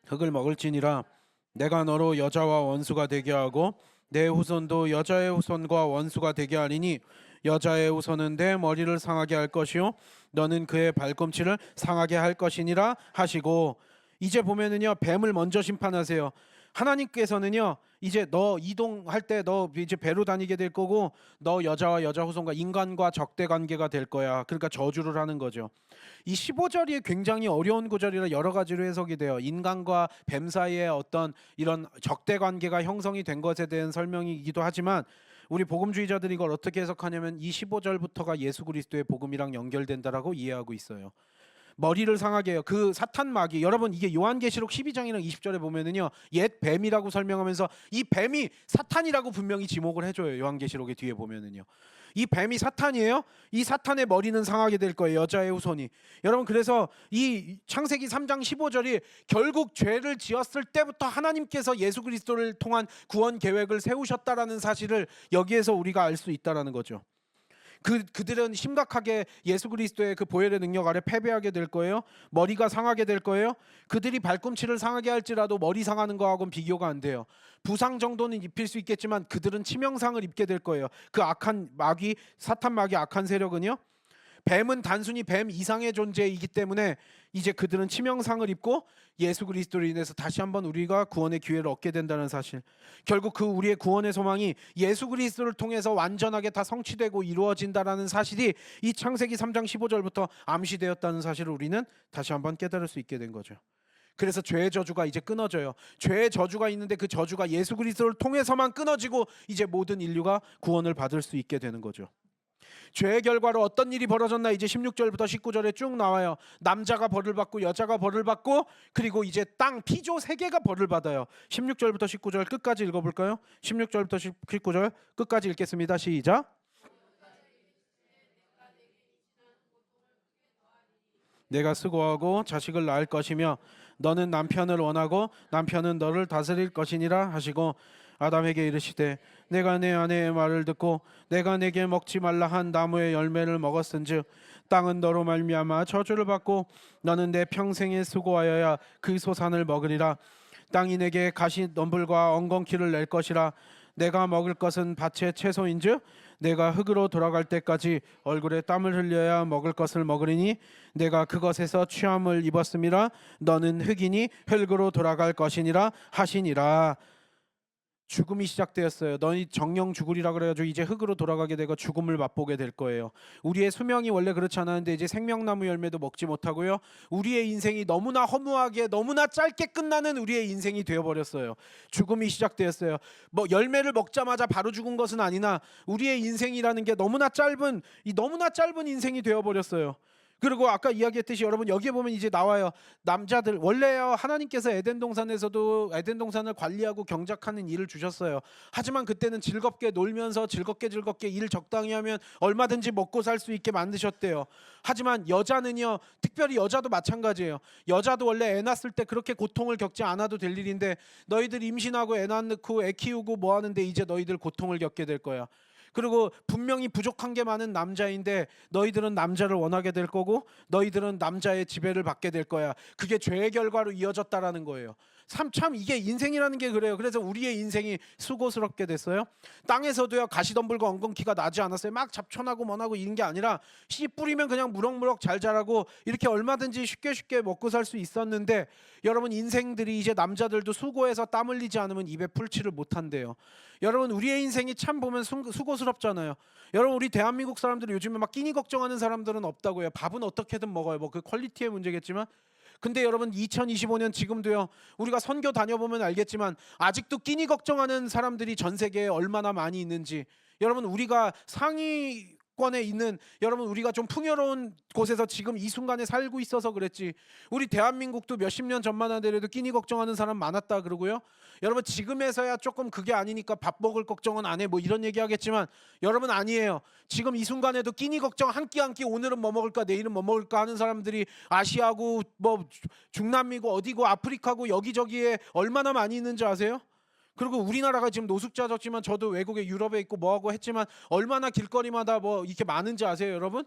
흙을 먹을지니라 내가 너로 여자와 원수가 되게 하고 내 후손도 여자의 후손과 원수가 되게 하리니 여자의 후손은 내 머리를 상하게 할 것이요 너는 그의 발꿈치를 상하게 할 것이니라 하시고 이제 보면은요 뱀을 먼저 심판하세요. 하나님께서는요 이제 너 이동할 때 너 이제 배로 다니게 될 거고 너 여자와 여자 후손과 인간과 적대 관계가 될 거야. 그러니까 저주를 하는 거죠. 이 15절이 굉장히 어려운 구절이라 여러 가지로 해석이 돼요. 인간과 뱀 사이의 어떤 이런 적대 관계가 형성이 된 것에 대한 설명이기도 하지만 우리 복음주의자들이 이걸 어떻게 해석하냐면 이 15절부터가 예수 그리스도의 복음이랑 연결된다라고 이해하고 있어요. 머리를 상하게 해요. 그 사탄 마귀, 여러분 이게 요한계시록 12장이랑 20절에 보면은요 옛 뱀이라고 설명하면서 이 뱀이 사탄이라고 분명히 지목을 해줘요. 요한계시록의 뒤에 보면은요 이 뱀이 사탄이에요. 이 사탄의 머리는 상하게 될 거예요. 여자의 후손이. 여러분 그래서 이 창세기 3장 15절이 결국 죄를 지었을 때부터 하나님께서 예수 그리스도를 통한 구원 계획을 세우셨다라는 사실을 여기에서 우리가 알 수 있다라는 거죠. 그들은 심각하게 예수 그리스도의 그 보혈의 능력 아래 패배하게 될 거예요. 머리가 상하게 될 거예요. 그들이 발꿈치를 상하게 할지라도 머리 상하는 거하고는 비교가 안 돼요. 부상 정도는 입힐 수 있겠지만 그들은 치명상을 입게 될 거예요. 그 악한 마귀, 사탄 마귀 악한 세력은요. 뱀은 단순히 뱀 이상의 존재이기 때문에 이제 그들은 치명상을 입고 예수 그리스도로 인해서 다시 한번 우리가 구원의 기회를 얻게 된다는 사실. 결국 그 우리의 구원의 소망이 예수 그리스도를 통해서 완전하게 다 성취되고 이루어진다라는 사실이 이 창세기 3장 15절부터 암시되었다는 사실을 우리는 다시 한번 깨달을 수 있게 된 거죠. 그래서 죄의 저주가 이제 끊어져요. 죄의 저주가 있는데 그 저주가 예수 그리스도를 통해서만 끊어지고 이제 모든 인류가 구원을 받을 수 있게 되는 거죠. 죄의 결과로 어떤 일이 벌어졌나 이제 16절부터 19절에 쭉 나와요. 남자가 벌을 받고 여자가 벌을 받고 그리고 이제 땅 피조 세계가 벌을 받아요. 16절부터 19절 끝까지 읽어볼까요? 16절부터 19절 끝까지 읽겠습니다. 시작. 내가 수고하고 자식을 낳을 것이며 너는 남편을 원하고 남편은 너를 다스릴 것이니라 하시고 아담에게 이르시되 내가 내 아내의 말을 듣고 내가 내게 먹지 말라 한 나무의 열매를 먹었은즉 땅은 너로 말미암아 저주를 받고 너는 내 평생에 수고하여야 그 소산을 먹으리라. 땅이 내게 가시덤불과 엉겅퀴를 낼 것이라. 내가 먹을 것은 밭의 채소인즉 내가 흙으로 돌아갈 때까지 얼굴에 땀을 흘려야 먹을 것을 먹으리니 내가 그것에서 취함을 입었음이라. 너는 흙이니 흙으로 돌아갈 것이니라 하시니라. 죽음이 시작되었어요. 너희 정령 죽으리라 그래가지고 이제 흙으로 돌아가게 되고 죽음을 맛보게 될 거예요. 우리의 수명이 원래 그렇지 않았는데 이제 생명나무 열매도 먹지 못하고요. 우리의 인생이 너무나 허무하게 너무나 짧게 끝나는 우리의 인생이 되어버렸어요. 죽음이 시작되었어요. 뭐 열매를 먹자마자 바로 죽은 것은 아니나 우리의 인생이라는 게 너무나 짧은 인생이 되어버렸어요. 그리고 아까 이야기했듯이 여러분 여기에 보면 이제 나와요. 남자들 원래요 하나님께서 에덴 동산에서도 에덴 동산을 관리하고 경작하는 일을 주셨어요. 하지만 그때는 즐겁게 놀면서 즐겁게 일 적당히 하면 얼마든지 먹고 살 수 있게 만드셨대요. 하지만 여자는요 특별히 여자도 마찬가지예요. 여자도 원래 애 낳았을 때 그렇게 고통을 겪지 않아도 될 일인데 너희들 임신하고 애 낳고 애 키우고 뭐 하는데 이제 너희들 고통을 겪게 될 거야. 그리고 분명히 부족한 게 많은 남자인데 너희들은 남자를 원하게 될 거고 너희들은 남자의 지배를 받게 될 거야. 그게 죄의 결과로 이어졌다라는 거예요. 참 이게 인생이라는 게 그래요. 그래서 우리의 인생이 수고스럽게 됐어요. 땅에서도요 가시덤불과 엉겅퀴가 나지 않았어요. 막 잡초나고 뭐나고 이런 게 아니라 씨 뿌리면 그냥 무럭무럭 잘 자라고 이렇게 얼마든지 쉽게 먹고 살 수 있었는데 여러분 인생들이 이제 남자들도 수고해서 땀 흘리지 않으면 입에 풀칠을 못한대요. 여러분 우리의 인생이 참 보면 수고스럽잖아요. 여러분 우리 대한민국 사람들이 요즘에 막 끼니 걱정하는 사람들은 없다고요. 밥은 어떻게든 먹어요. 뭐 그 퀄리티의 문제겠지만 근데 여러분 2025년 지금도요 우리가 선교 다녀보면 알겠지만 아직도 끼니 걱정하는 사람들이 전 세계에 얼마나 많이 있는지 여러분 우리가 상위권에 있는 여러분 우리가 좀 풍요로운 곳에서 지금 이 순간에 살고 있어서 그랬지 우리 대한민국도 몇십 년 전만 하더라도 끼니 걱정하는 사람 많았다 그러고요. 여러분 지금에서야 조금 그게 아니니까 밥 먹을 걱정은 안 해 뭐 이런 얘기 하겠지만 여러분 아니에요. 지금 이 순간에도 끼니 걱정 한 끼 한 끼 오늘은 뭐 먹을까 내일은 뭐 먹을까 하는 사람들이 아시아고 뭐 중남미고 어디고 아프리카고 여기저기에 얼마나 많이 있는지 아세요? 그리고 우리나라가 지금 노숙자졌지만 저도 외국에 유럽에 있고 뭐하고 했지만 얼마나 길거리마다 뭐 이렇게 많은지 아세요 여러분?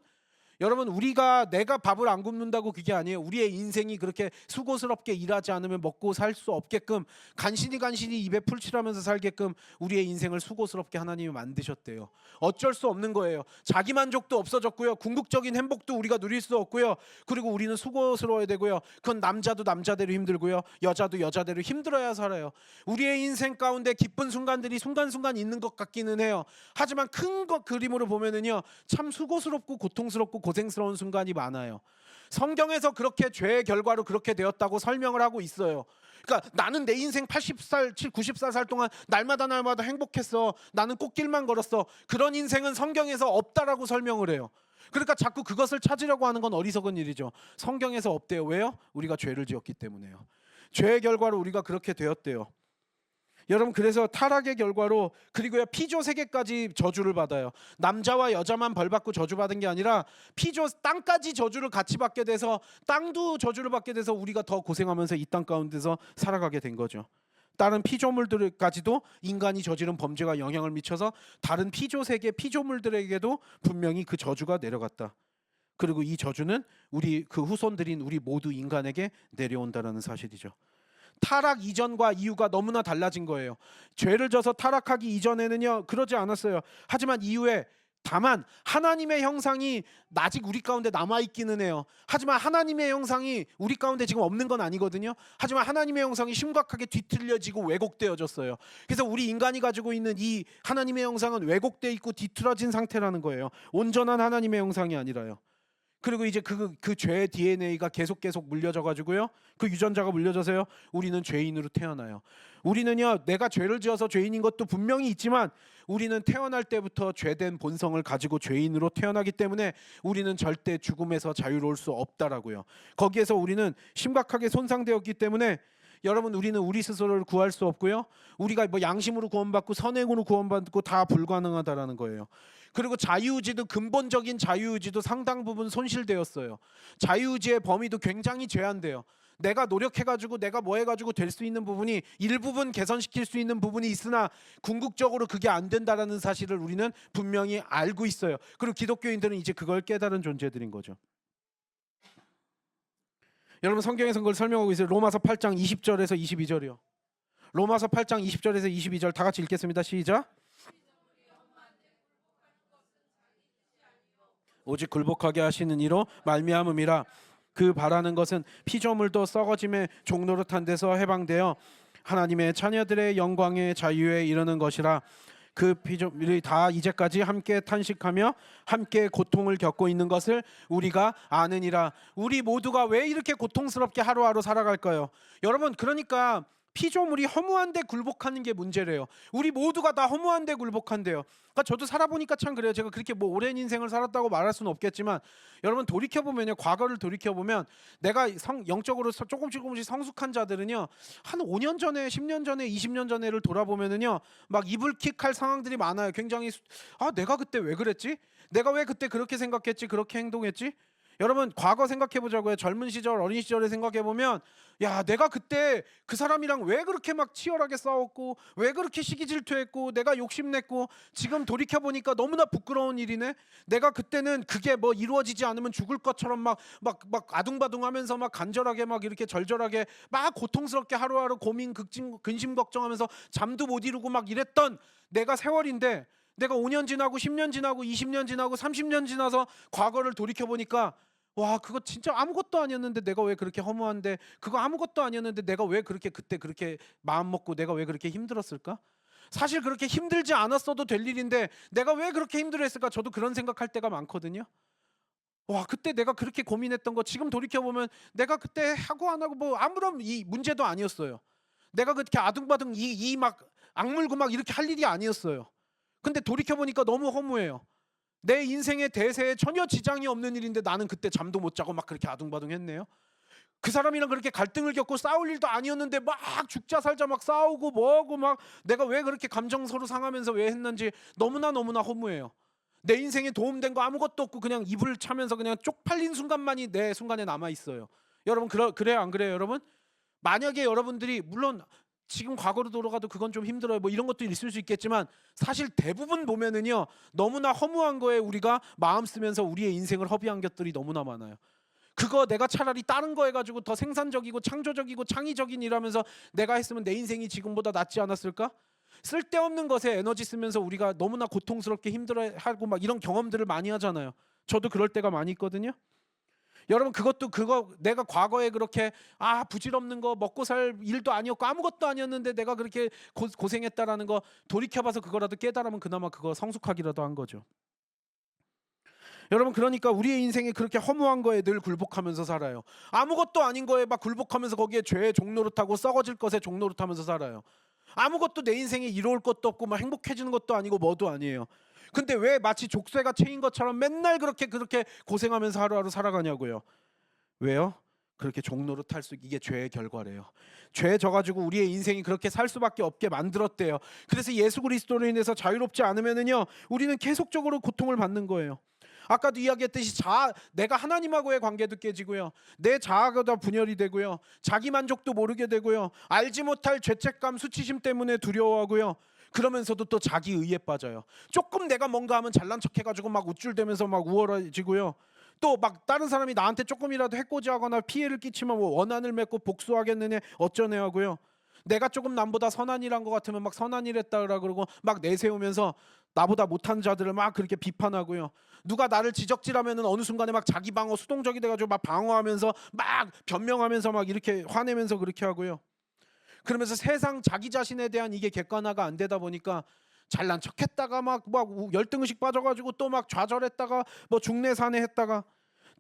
여러분 우리가 내가 밥을 안 굶는다고 그게 아니에요. 우리의 인생이 그렇게 수고스럽게 일하지 않으면 먹고 살 수 없게끔 간신히 입에 풀칠하면서 살게끔 우리의 인생을 수고스럽게 하나님이 만드셨대요. 어쩔 수 없는 거예요. 자기 만족도 없어졌고요. 궁극적인 행복도 우리가 누릴 수 없고요. 그리고 우리는 수고스러워야 되고요. 그건 남자도 남자대로 힘들고요. 여자도 여자대로 힘들어야 살아요. 우리의 인생 가운데 기쁜 순간들이 순간순간 있는 것 같기는 해요. 하지만 큰 것 그림으로 보면은요. 참 수고스럽고 고통스럽고 고생스러운 순간이 많아요. 성경에서 그렇게 죄의 결과로 그렇게 되었다고 설명을 하고 있어요. 그러니까 나는 내 인생 80살, 90살 살 동안 날마다 행복했어. 나는 꽃길만 걸었어. 그런 인생은 성경에서 없다라고 설명을 해요. 그러니까 자꾸 그것을 찾으려고 하는 건 어리석은 일이죠. 성경에서 없대요. 왜요? 우리가 죄를 지었기 때문에요. 죄의 결과로 우리가 그렇게 되었대요. 여러분 그래서 타락의 결과로 그리고요 피조 세계까지 저주를 받아요. 남자와 여자만 벌 받고 저주받은 게 아니라 피조 땅까지 저주를 같이 받게 돼서 땅도 저주를 받게 돼서 우리가 더 고생하면서 이 땅 가운데서 살아가게 된 거죠. 다른 피조물들까지도 인간이 저지른 범죄가 영향을 미쳐서 다른 피조 세계 피조물들에게도 분명히 그 저주가 내려갔다. 그리고 이 저주는 우리 그 후손들인 우리 모두 인간에게 내려온다라는 사실이죠. 타락 이전과 이후가 너무나 달라진 거예요. 죄를 져서 타락하기 이전에는요 그러지 않았어요. 하지만 이후에 다만 하나님의 형상이 아직 우리 가운데 남아있기는 해요. 하지만 하나님의 형상이 우리 가운데 지금 없는 건 아니거든요. 하지만 하나님의 형상이 심각하게 뒤틀려지고 왜곡되어졌어요. 그래서 우리 인간이 가지고 있는 이 하나님의 형상은 왜곡되어 있고 뒤틀어진 상태라는 거예요. 온전한 하나님의 형상이 아니라요. 그리고 이제 그 죄의 DNA가 계속 물려져 가지고요. 그 유전자가 물려져서요. 우리는 죄인으로 태어나요. 우리는요. 내가 죄를 지어서 죄인인 것도 분명히 있지만 우리는 태어날 때부터 죄된 본성을 가지고 죄인으로 태어나기 때문에 우리는 절대 죽음에서 자유로울 수 없다라고요. 거기에서 우리는 심각하게 손상되었기 때문에 여러분 우리는 우리 스스로를 구할 수 없고요. 우리가 뭐 양심으로 구원받고 선행으로 구원받고 다 불가능하다라는 거예요. 그리고 자유의지도 근본적인 자유의지도 상당 부분 손실되었어요. 자유의지의 범위도 굉장히 제한돼요. 내가 노력해가지고 내가 뭐 해가지고 될 수 있는 부분이 일부분 개선시킬 수 있는 부분이 있으나 궁극적으로 그게 안 된다라는 사실을 우리는 분명히 알고 있어요. 그리고 기독교인들은 이제 그걸 깨달은 존재들인 거죠. 여러분 성경에서 그걸 설명하고 있어요. 로마서 8장 20절에서 22절이요. 로마서 8장 20절에서 22절 다 같이 읽겠습니다. 시작. 오직 굴복하게 하시는 이로 말미암음이라. 그 바라는 것은 피조물도 썩어짐의 종노릇한 데서 해방되어 하나님의 자녀들의 영광의 자유에 이르는 것이라. 그 피조물이 다 이제까지 함께 탄식하며 함께 고통을 겪고 있는 것을 우리가 아느니라. 우리 모두가 왜 이렇게 고통스럽게 하루하루 살아갈까요? 여러분 그러니까 피조물이 허무한데 굴복하는 게 문제래요. 우리 모두가 다 허무한데 굴복한대요. 그러니까 저도 살아보니까 참 그래요. 제가 그렇게 뭐 오랜 인생을 살았다고 말할 수는 없겠지만 여러분 돌이켜보면요. 과거를 돌이켜보면 내가 영적으로 조금씩 성숙한 자들은요. 한 5년 전에 10년 전에 20년 전에를 돌아보면은요. 막 이불킥할 상황들이 많아요. 굉장히 내가 그때 왜 그랬지? 내가 왜 그때 그렇게 생각했지? 그렇게 행동했지? 여러분 과거 생각해보자고요. 젊은 시절 어린 시절에 생각해보면 야 내가 그때 그 사람이랑 왜 그렇게 막 치열하게 싸웠고 왜 그렇게 시기 질투했고 내가 욕심냈고 지금 돌이켜보니까 너무나 부끄러운 일이네. 내가 그때는 그게 뭐 이루어지지 않으면 죽을 것처럼 막 아둥바둥하면서 막 간절하게 막 이렇게 절절하게 막 고통스럽게 하루하루 고민 근심 걱정하면서 잠도 못 이루고 막 이랬던 내가 세월인데 내가 5년 지나고 10년 지나고 20년 지나고 30년 지나서 과거를 돌이켜보니까 와 그거 진짜 아무것도 아니었는데 내가 왜 그렇게 허무한데 그거 아무것도 아니었는데 내가 왜 그렇게 그때 그렇게 마음 먹고 내가 왜 그렇게 힘들었을까? 사실 그렇게 힘들지 않았어도 될 일인데 내가 왜 그렇게 힘들었을까? 저도 그런 생각할 때가 많거든요. 와 그때 내가 그렇게 고민했던 거 지금 돌이켜보면 내가 그때 하고 안 하고 뭐 아무런 이 문제도 아니었어요. 내가 그렇게 아둥바둥 이 막 악물고 막 이렇게 할 일이 아니었어요. 근데 돌이켜보니까 너무 허무해요. 내 인생의 대세에 전혀 지장이 없는 일인데 나는 그때 잠도 못 자고 막 그렇게 아둥바둥했네요. 그 사람이랑 그렇게 갈등을 겪고 싸울 일도 아니었는데 막 죽자 살자 막 싸우고 뭐하고 막 내가 왜 그렇게 감정 서로 상하면서 왜 했는지 너무나 허무해요. 내 인생에 도움된 거 아무것도 없고 그냥 입을 차면서 그냥 쪽팔린 순간만이 내 순간에 남아있어요. 여러분 그래요 안 그래요 여러분? 만약에 여러분들이 물론 지금 과거로 돌아가도 그건 좀 힘들어요. 뭐 이런 것도 있을 수 있겠지만 사실 대부분 보면은요 너무나 허무한 거에 우리가 마음 쓰면서 우리의 인생을 허비한 것들이 너무나 많아요. 그거 내가 차라리 다른 거 해가지고 더 생산적이고 창조적이고 창의적인 일하면서 내가 했으면 내 인생이 지금보다 낫지 않았을까? 쓸데없는 것에 에너지 쓰면서 우리가 너무나 고통스럽게 힘들어하고 막 이런 경험들을 많이 하잖아요. 저도 그럴 때가 많이 있거든요. 여러분 그것도 그거 내가 과거에 그렇게 부질없는 거 먹고 살 일도 아니었고 아무것도 아니었는데 내가 그렇게 고생했다라는 거 돌이켜봐서 그거라도 깨달으면 그나마 그거 성숙하기라도 한 거죠. 여러분 그러니까 우리의 인생이 그렇게 허무한 거에 늘 굴복하면서 살아요. 아무것도 아닌 거에 막 굴복하면서 거기에 죄의 종로를 타고 썩어질 것에 종로를 타면서 살아요. 아무것도 내 인생에 이로울 것도 없고 막 행복해지는 것도 아니고 뭐도 아니에요. 근데 왜 마치 족쇄가 채인 것처럼 맨날 그렇게 고생하면서 하루하루 살아가냐고요. 왜요? 그렇게 종로로 탈 수 이게 죄의 결과래요. 죄 져가지고 우리의 인생이 그렇게 살 수밖에 없게 만들었대요. 그래서 예수 그리스도로 인해서 자유롭지 않으면은요 우리는 계속적으로 고통을 받는 거예요. 아까도 이야기했듯이 내가 하나님하고의 관계도 깨지고요. 내 자아가 다 분열이 되고요. 자기 만족도 모르게 되고요. 알지 못할 죄책감, 수치심 때문에 두려워하고요. 그러면서도 또 자기 의에 빠져요. 조금 내가 뭔가 하면 잘난 척해가지고 막 우쭐대면서 막 우월해지고요. 또 막 다른 사람이 나한테 조금이라도 해코지하거나 피해를 끼치면 뭐 원한을 맺고 복수하겠느냐 어쩌네 하고요. 내가 조금 남보다 선한 일 한 것 같으면 막 선한 일 했다라 그러고 막 내세우면서 나보다 못한 자들을 막 그렇게 비판하고요. 누가 나를 지적질하면은 어느 순간에 막 자기 방어 수동적이 돼가지고 막 방어하면서 막 변명하면서 막 이렇게 화내면서 그렇게 하고요. 그러면서 세상 자기 자신에 대한 이게 객관화가 안 되다 보니까 잘난 척했다가 막 열등의식 빠져가지고 또 막 좌절했다가 뭐 중내산해했다가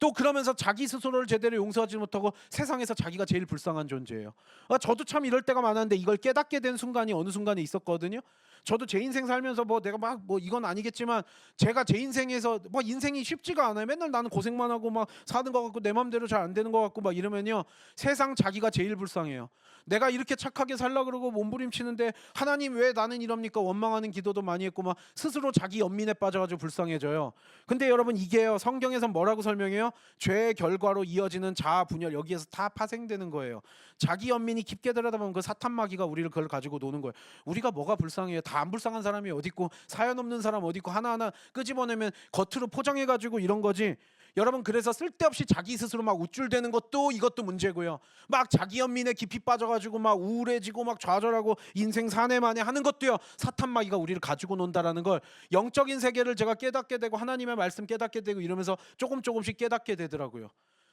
또 그러면서 자기 스스로를 제대로 용서하지 못하고 세상에서 자기가 제일 불쌍한 존재예요. 저도 참 이럴 때가 많았는데 이걸 깨닫게 된 순간이 어느 순간에 있었거든요. 저도 제 인생 살면서 뭐 내가 막 뭐 이건 아니겠지만 제가 제 인생에서 뭐 인생이 쉽지가 않아요. 맨날 나는 고생만 하고 막 사는 것 같고 내 맘대로 잘 안 되는 것 같고 막 이러면요 세상 자기가 제일 불쌍해요. 내가 이렇게 착하게 살라 그러고 몸부림치는데 하나님 왜 나는 이럽니까 원망하는 기도도 많이 했고 막 스스로 자기 연민에 빠져가지고 불쌍해져요. 근데 여러분 이게요 성경에서 뭐라고 설명해요? 죄의 결과로 이어지는 자아 분열 여기에서 다 파생되는 거예요. 자기 연민이 깊게 들여다보면 그 사탄 마귀가 우리를 그걸 가지고 노는 거예요. 우리가 뭐가 불쌍해요? 다 안 불쌍한 사람이 어디 있고 사연 없는 사람 어디 있고 하나하나 끄집어내면 겉으로 포장해가지고 이런 거지. 여러분 그래서 쓸데없이 자기 스스로 막 우쭐대는 것도 이것도 문제고요. 막 자기 연민에 깊이 빠져가지고 막 우울해지고 막 좌절하고 인생 사내만에 하는 것도요. 사탄 마귀가 우리를 가지고 논다라는 걸 영적인 세계를 제가 깨닫게 되고 하나님의 말씀 깨닫게 되고 이러면서 조금씩 깨닫게 되더라고요.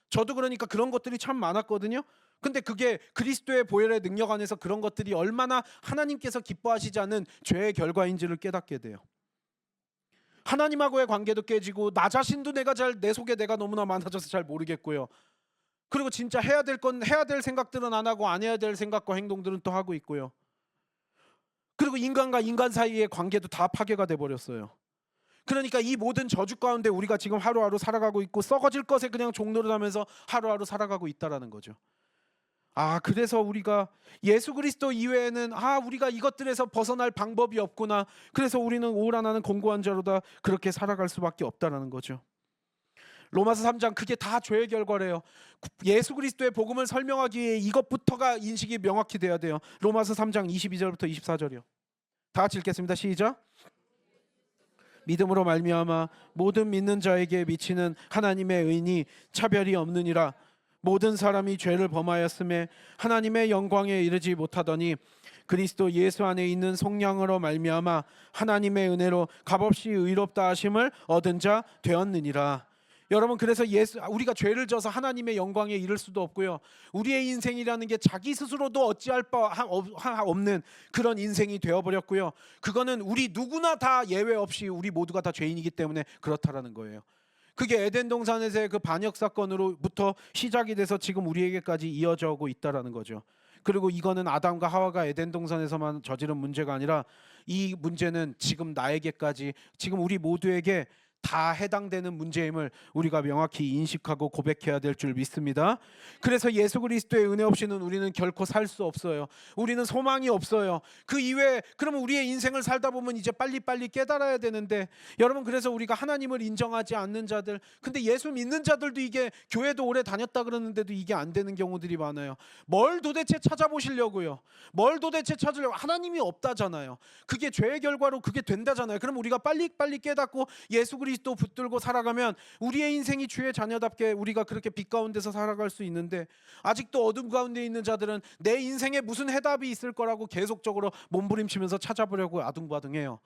저도 그러니까 그런 것들이 참 많았거든요. 근데 그게 그리스도의 보혈의 능력 안에서 그런 것들이 얼마나 하나님께서 기뻐하시지 않는 죄의 결과인지를 깨닫게 돼요. 하나님하고의 관계도 깨지고 나 자신도 내 속에 내가 너무나 많아져서 잘 모르겠고요. 그리고 진짜 해야 될 생각들은 안 하고 안 해야 될 생각과 행동들은 또 하고 있고요. 그리고 인간과 인간 사이의 관계도 다 파괴가 돼 버렸어요. 그러니까 이 모든 저주 가운데 우리가 지금 하루하루 살아가고 있고 썩어질 것에 그냥 종노릇하면서 하루하루 살아가고 있다라는 거죠. 그래서 우리가 예수 그리스도 이외에는 우리가 이것들에서 벗어날 방법이 없구나. 그래서 우리는 올 하나는 공고한 자로다 그렇게 살아갈 수밖에 없다라는 거죠. 로마서 3장 그게 다 죄의 결과래요. 예수 그리스도의 복음을 설명하기 위해 이것부터가 인식이 명확히 돼야 돼요. 로마서 3장 22절부터 24절이요. 다 같이 읽겠습니다. 시작. 믿음으로 말미암아 모든 믿는 자에게 미치는 하나님의 의니 차별이 없느니라. 모든 사람이 죄를 범하였음에 하나님의 영광에 이르지 못하더니 그리스도 예수 안에 있는 속량으로 말미암아 하나님의 은혜로 값없이 의롭다 하심을 얻은 자 되었느니라. 여러분 그래서 우리가 죄를 져서 하나님의 영광에 이를 수도 없고요. 우리의 인생이라는 게 자기 스스로도 어찌할 바 없는 그런 인생이 되어버렸고요. 그거는 우리 누구나 다 예외 없이 우리 모두가 다 죄인이기 때문에 그렇다라는 거예요. 그게 에덴 동산에서의 그 반역 사건으로부터 시작이 돼서 지금 우리에게까지 이어져 오고 있다라는 거죠. 그리고 이거는 아담과 하와가 에덴 동산에서만 저지른 문제가 아니라 이 문제는 지금 나에게까지 지금 우리 모두에게 다 해당되는 문제임을 우리가 명확히 인식하고 고백해야 될 줄 믿습니다. 그래서 예수 그리스도의 은혜 없이는 우리는 결코 살 수 없어요. 우리는 소망이 없어요. 그 이외에 그러면 우리의 인생을 살다 보면 이제 빨리빨리 깨달아야 되는데, 여러분, 그래서 우리가 하나님을 인정하지 않는 자들, 근데 예수 믿는 자들도 이게 교회도 오래 다녔다 그러는데도 이게 안 되는 경우들이 많아요. 뭘 도대체 찾아보시려고요? 뭘 도대체 찾으려고? 하나님이 없다잖아요. 그게 죄의 결과로 그게 된다잖아요. 그럼 우리가 빨리빨리 깨닫고 예수 그리스도 붙들고 살아가면 우리의 인생이 주의 자녀답게 우리가 그렇게 빛 가운데서 살아갈 수 있는데, 아직도 어둠 가운데 있는 자들은 내 인생에 무슨 해답이 있을 거라고 계속적으로 몸부림치면서 찾아보려고 아둥바둥해요.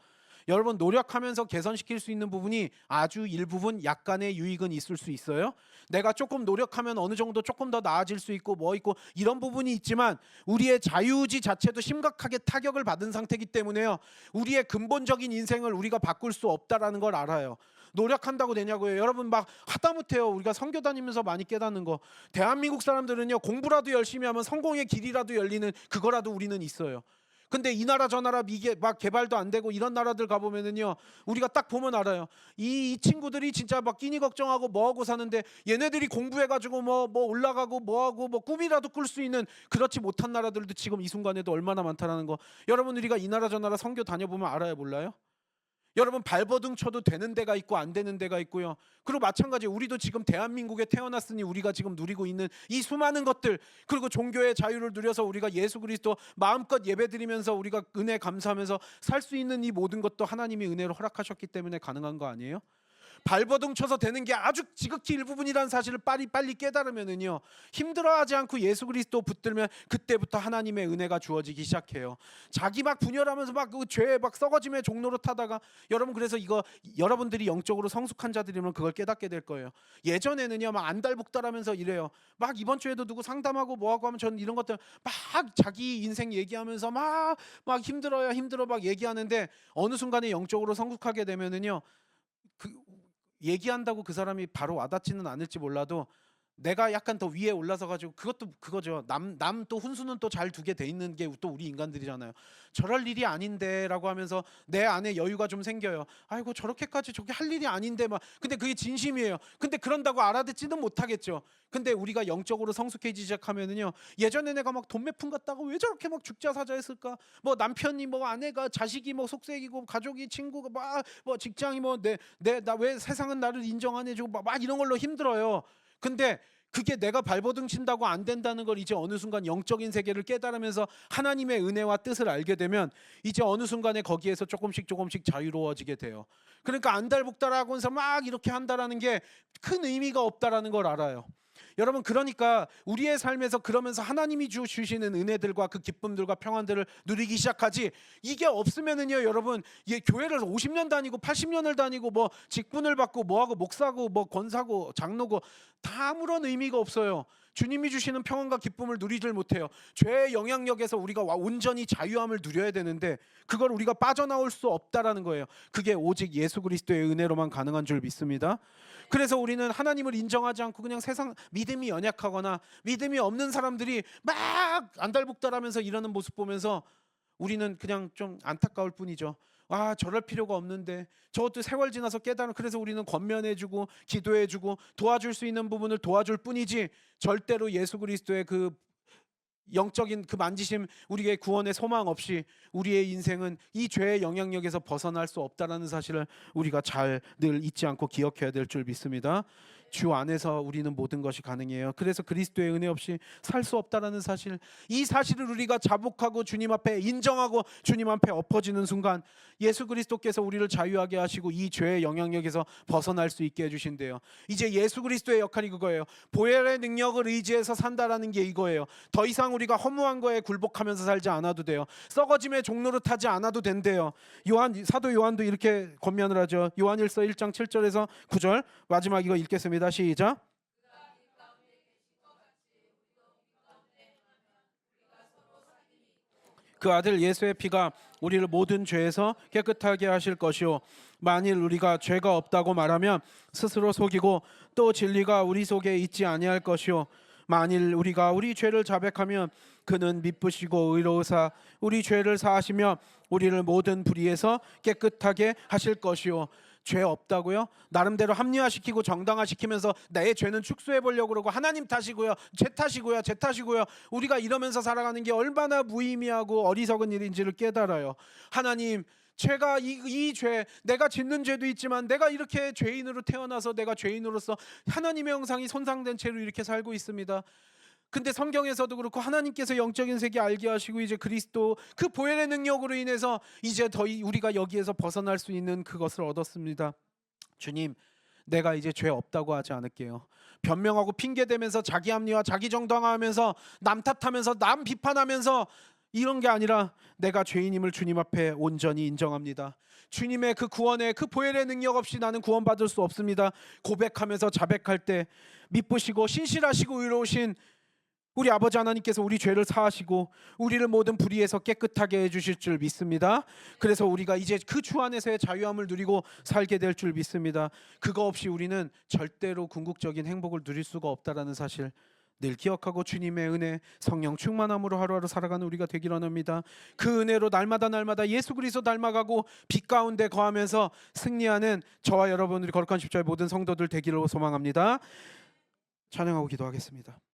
여러분, 노력하면서 개선시킬 수 있는 부분이 아주 일부분 약간의 유익은 있을 수 있어요. 내가 조금 노력하면 어느 정도 조금 더 나아질 수 있고 뭐 있고 이런 부분이 있지만, 우리의 자유의지 자체도 심각하게 타격을 받은 상태이기 때문에요, 우리의 근본적인 인생을 우리가 바꿀 수 없다라는 걸 알아요. 노력한다고 되냐고요? 여러분, 막 하다못해요, 우리가 선교 다니면서 많이 깨닫는 거, 대한민국 사람들은요, 공부라도 열심히 하면 성공의 길이라도 열리는 그거라도 우리는 있어요. 근데 이 나라 저 나라 이게 막 개발도 안 되고 이런 나라들 가보면은요, 우리가 딱 보면 알아요. 이 친구들이 진짜 막 끼니 걱정하고 뭐하고 사는데, 얘네들이 공부해가지고 뭐 올라가고 뭐하고 뭐 꿈이라도 꿀 수 있는 그렇지 못한 나라들도 지금 이 순간에도 얼마나 많다라는 거, 여러분, 우리가 이 나라 저 나라 선교 다녀보면 알아요, 몰라요? 여러분, 발버둥 쳐도 되는 데가 있고 안 되는 데가 있고요. 그리고 마찬가지, 우리도 지금 대한민국에 태어났으니 우리가 지금 누리고 있는 이 수많은 것들, 그리고 종교의 자유를 누려서 우리가 예수 그리스도 마음껏 예배드리면서 우리가 은혜 감사하면서 살 수 있는 이 모든 것도 하나님이 은혜로 허락하셨기 때문에 가능한 거 아니에요? 발버둥 쳐서 되는 게 아주 지극히 일부분이라는 사실을 빨리 깨달으면은요, 힘들어하지 않고 예수 그리스도 붙들면 그때부터 하나님의 은혜가 주어지기 시작해요. 자기 막 분열하면서 막 그 죄에 막 썩어짐의 종로로 타다가, 여러분, 그래서 이거 여러분들이 영적으로 성숙한 자들이면 그걸 깨닫게 될 거예요. 예전에는요, 막 안달복달하면서 이래요. 막 이번 주에도 누구 상담하고 뭐하고 하면 저는 이런 것들 막 자기 인생 얘기하면서 막 힘들어 막 얘기하는데, 어느 순간에 영적으로 성숙하게 되면은요, 그 얘기한다고 그 사람이 바로 와닿지는 않을지 몰라도 내가 약간 더 위에 올라서 가지고, 그것도 그거죠. 남 또 훈수는 또 잘 두게 돼 있는 게 또 우리 인간들이잖아요. 저럴 일이 아닌데라고 하면서 내 안에 여유가 좀 생겨요. 아이고, 저렇게까지 저게 할 일이 아닌데 막. 근데 그게 진심이에요. 근데 그런다고 알아듣지는 못하겠죠. 근데 우리가 영적으로 성숙해지기 시작하면은요, 예전에 내가 막 돈 몇 푼 갖다가 왜 저렇게 막 죽자사자 했을까? 뭐 남편이 뭐 아내가 자식이 뭐 속색이고 가족이 친구가 막 뭐 직장이 뭐 내 나 왜 세상은 나를 인정 안 해주고 막 이런 걸로 힘들어요. 근데 그게 내가 발버둥 친다고 안 된다는 걸 이제 어느 순간 영적인 세계를 깨달으면서 하나님의 은혜와 뜻을 알게 되면, 이제 어느 순간에 거기에서 조금씩 자유로워지게 돼요. 그러니까 안달복달하고 해서 막 이렇게 한다라는 게 큰 의미가 없다라는 걸 알아요. 여러분, 그러니까 우리의 삶에서 그러면서 하나님이 주시는 은혜들과 그 기쁨들과 평안들을 누리기 시작하지, 이게 없으면은요, 여러분, 교회를 50년 다니고 80년을 다니고 뭐 직분을 받고 뭐하고 목사고 뭐 권사고 장로고 다 아무런 의미가 없어요. 주님이 주시는 평안과 기쁨을 누리질 못해요. 죄의 영향력에서 우리가 온전히 자유함을 누려야 되는데 그걸 우리가 빠져나올 수 없다라는 거예요. 그게 오직 예수 그리스도의 은혜로만 가능한 줄 믿습니다. 그래서 우리는 하나님을 인정하지 않고 그냥 세상 믿음이 연약하거나 믿음이 없는 사람들이 막 안달복달하면서 이러는 모습 보면서 우리는 그냥 좀 안타까울 뿐이죠. 아, 저럴 필요가 없는데. 저것도 세월 지나서 깨달은. 그래서 우리는 권면해주고 기도해주고 도와줄 수 있는 부분을 도와줄 뿐이지, 절대로 예수 그리스도의 그 영적인 그 만지심, 우리의 구원의 소망 없이 우리의 인생은 이 죄의 영향력에서 벗어날 수 없다라는 사실을 우리가 잘 늘 잊지 않고 기억해야 될 줄 믿습니다. 주 안에서 우리는 모든 것이 가능해요. 그래서 그리스도의 은혜 없이 살 수 없다라는 사실, 이 사실을 우리가 자복하고 주님 앞에 인정하고 주님 앞에 엎어지는 순간 예수 그리스도께서 우리를 자유하게 하시고 이 죄의 영향력에서 벗어날 수 있게 해주신대요. 이제 예수 그리스도의 역할이 그거예요. 보혈의 능력을 의지해서 산다라는 게 이거예요. 더 이상 우리가 허무한 거에 굴복하면서 살지 않아도 돼요. 썩어짐의 종로를 타지 않아도 된대요. 사도 요한도 이렇게 권면을 하죠. 요한일서 1장 7절에서 9절 마지막 이거 읽겠습니다. 시작. 그 아들 예수의 피가 우리를 모든 죄에서 깨끗하게 하실 것이요, 만일 우리가 죄가 없다고 말하면 스스로 속이고 또 진리가 우리 속에 있지 아니할 것이요, 만일 우리가 우리 죄를 자백하면 그는 미쁘시고 의로우사 우리 죄를 사하시며 우리를 모든 불의에서 깨끗하게 하실 것이요. 죄 없다고요? 나름대로 합리화시키고 정당화시키면서 내 죄는 축소해 보려고 그러고 하나님 탓이고요. 제 탓이고요. 제 탓이고요. 우리가 이러면서 살아가는 게 얼마나 무의미하고 어리석은 일인지를 깨달아요. 하나님, 제가 이 죄, 내가 짓는 죄도 있지만 내가 이렇게 죄인으로 태어나서 내가 죄인으로서 하나님의 형상이 손상된 채로 이렇게 살고 있습니다. 근데 성경에서도 그렇고 하나님께서 영적인 세계 알게 하시고 이제 그리스도 그 보혈의 능력으로 인해서 이제 더 우리가 여기에서 벗어날 수 있는 그것을 얻었습니다. 주님, 내가 이제 죄 없다고 하지 않을게요. 변명하고 핑계대면서 자기 합리화, 자기 정당화하면서 남 탓하면서 남 비판하면서 이런 게 아니라 내가 죄인임을 주님 앞에 온전히 인정합니다. 주님의 그 구원의 그 보혈의 능력 없이 나는 구원받을 수 없습니다. 고백하면서 자백할 때 미쁘시고 신실하시고 의로우신 우리 아버지 하나님께서 우리 죄를 사하시고 우리를 모든 불의에서 깨끗하게 해주실 줄 믿습니다. 그래서 우리가 이제 그 주 안에서의 자유함을 누리고 살게 될 줄 믿습니다. 그거 없이 우리는 절대로 궁극적인 행복을 누릴 수가 없다라는 사실 늘 기억하고 주님의 은혜, 성령 충만함으로 하루하루 살아가는 우리가 되길 원합니다. 그 은혜로 날마다 예수 그리스도 닮아가고 빛 가운데 거하면서 승리하는 저와 여러분 우리 거룩한 십자의 모든 성도들 되기를 소망합니다. 찬양하고 기도하겠습니다.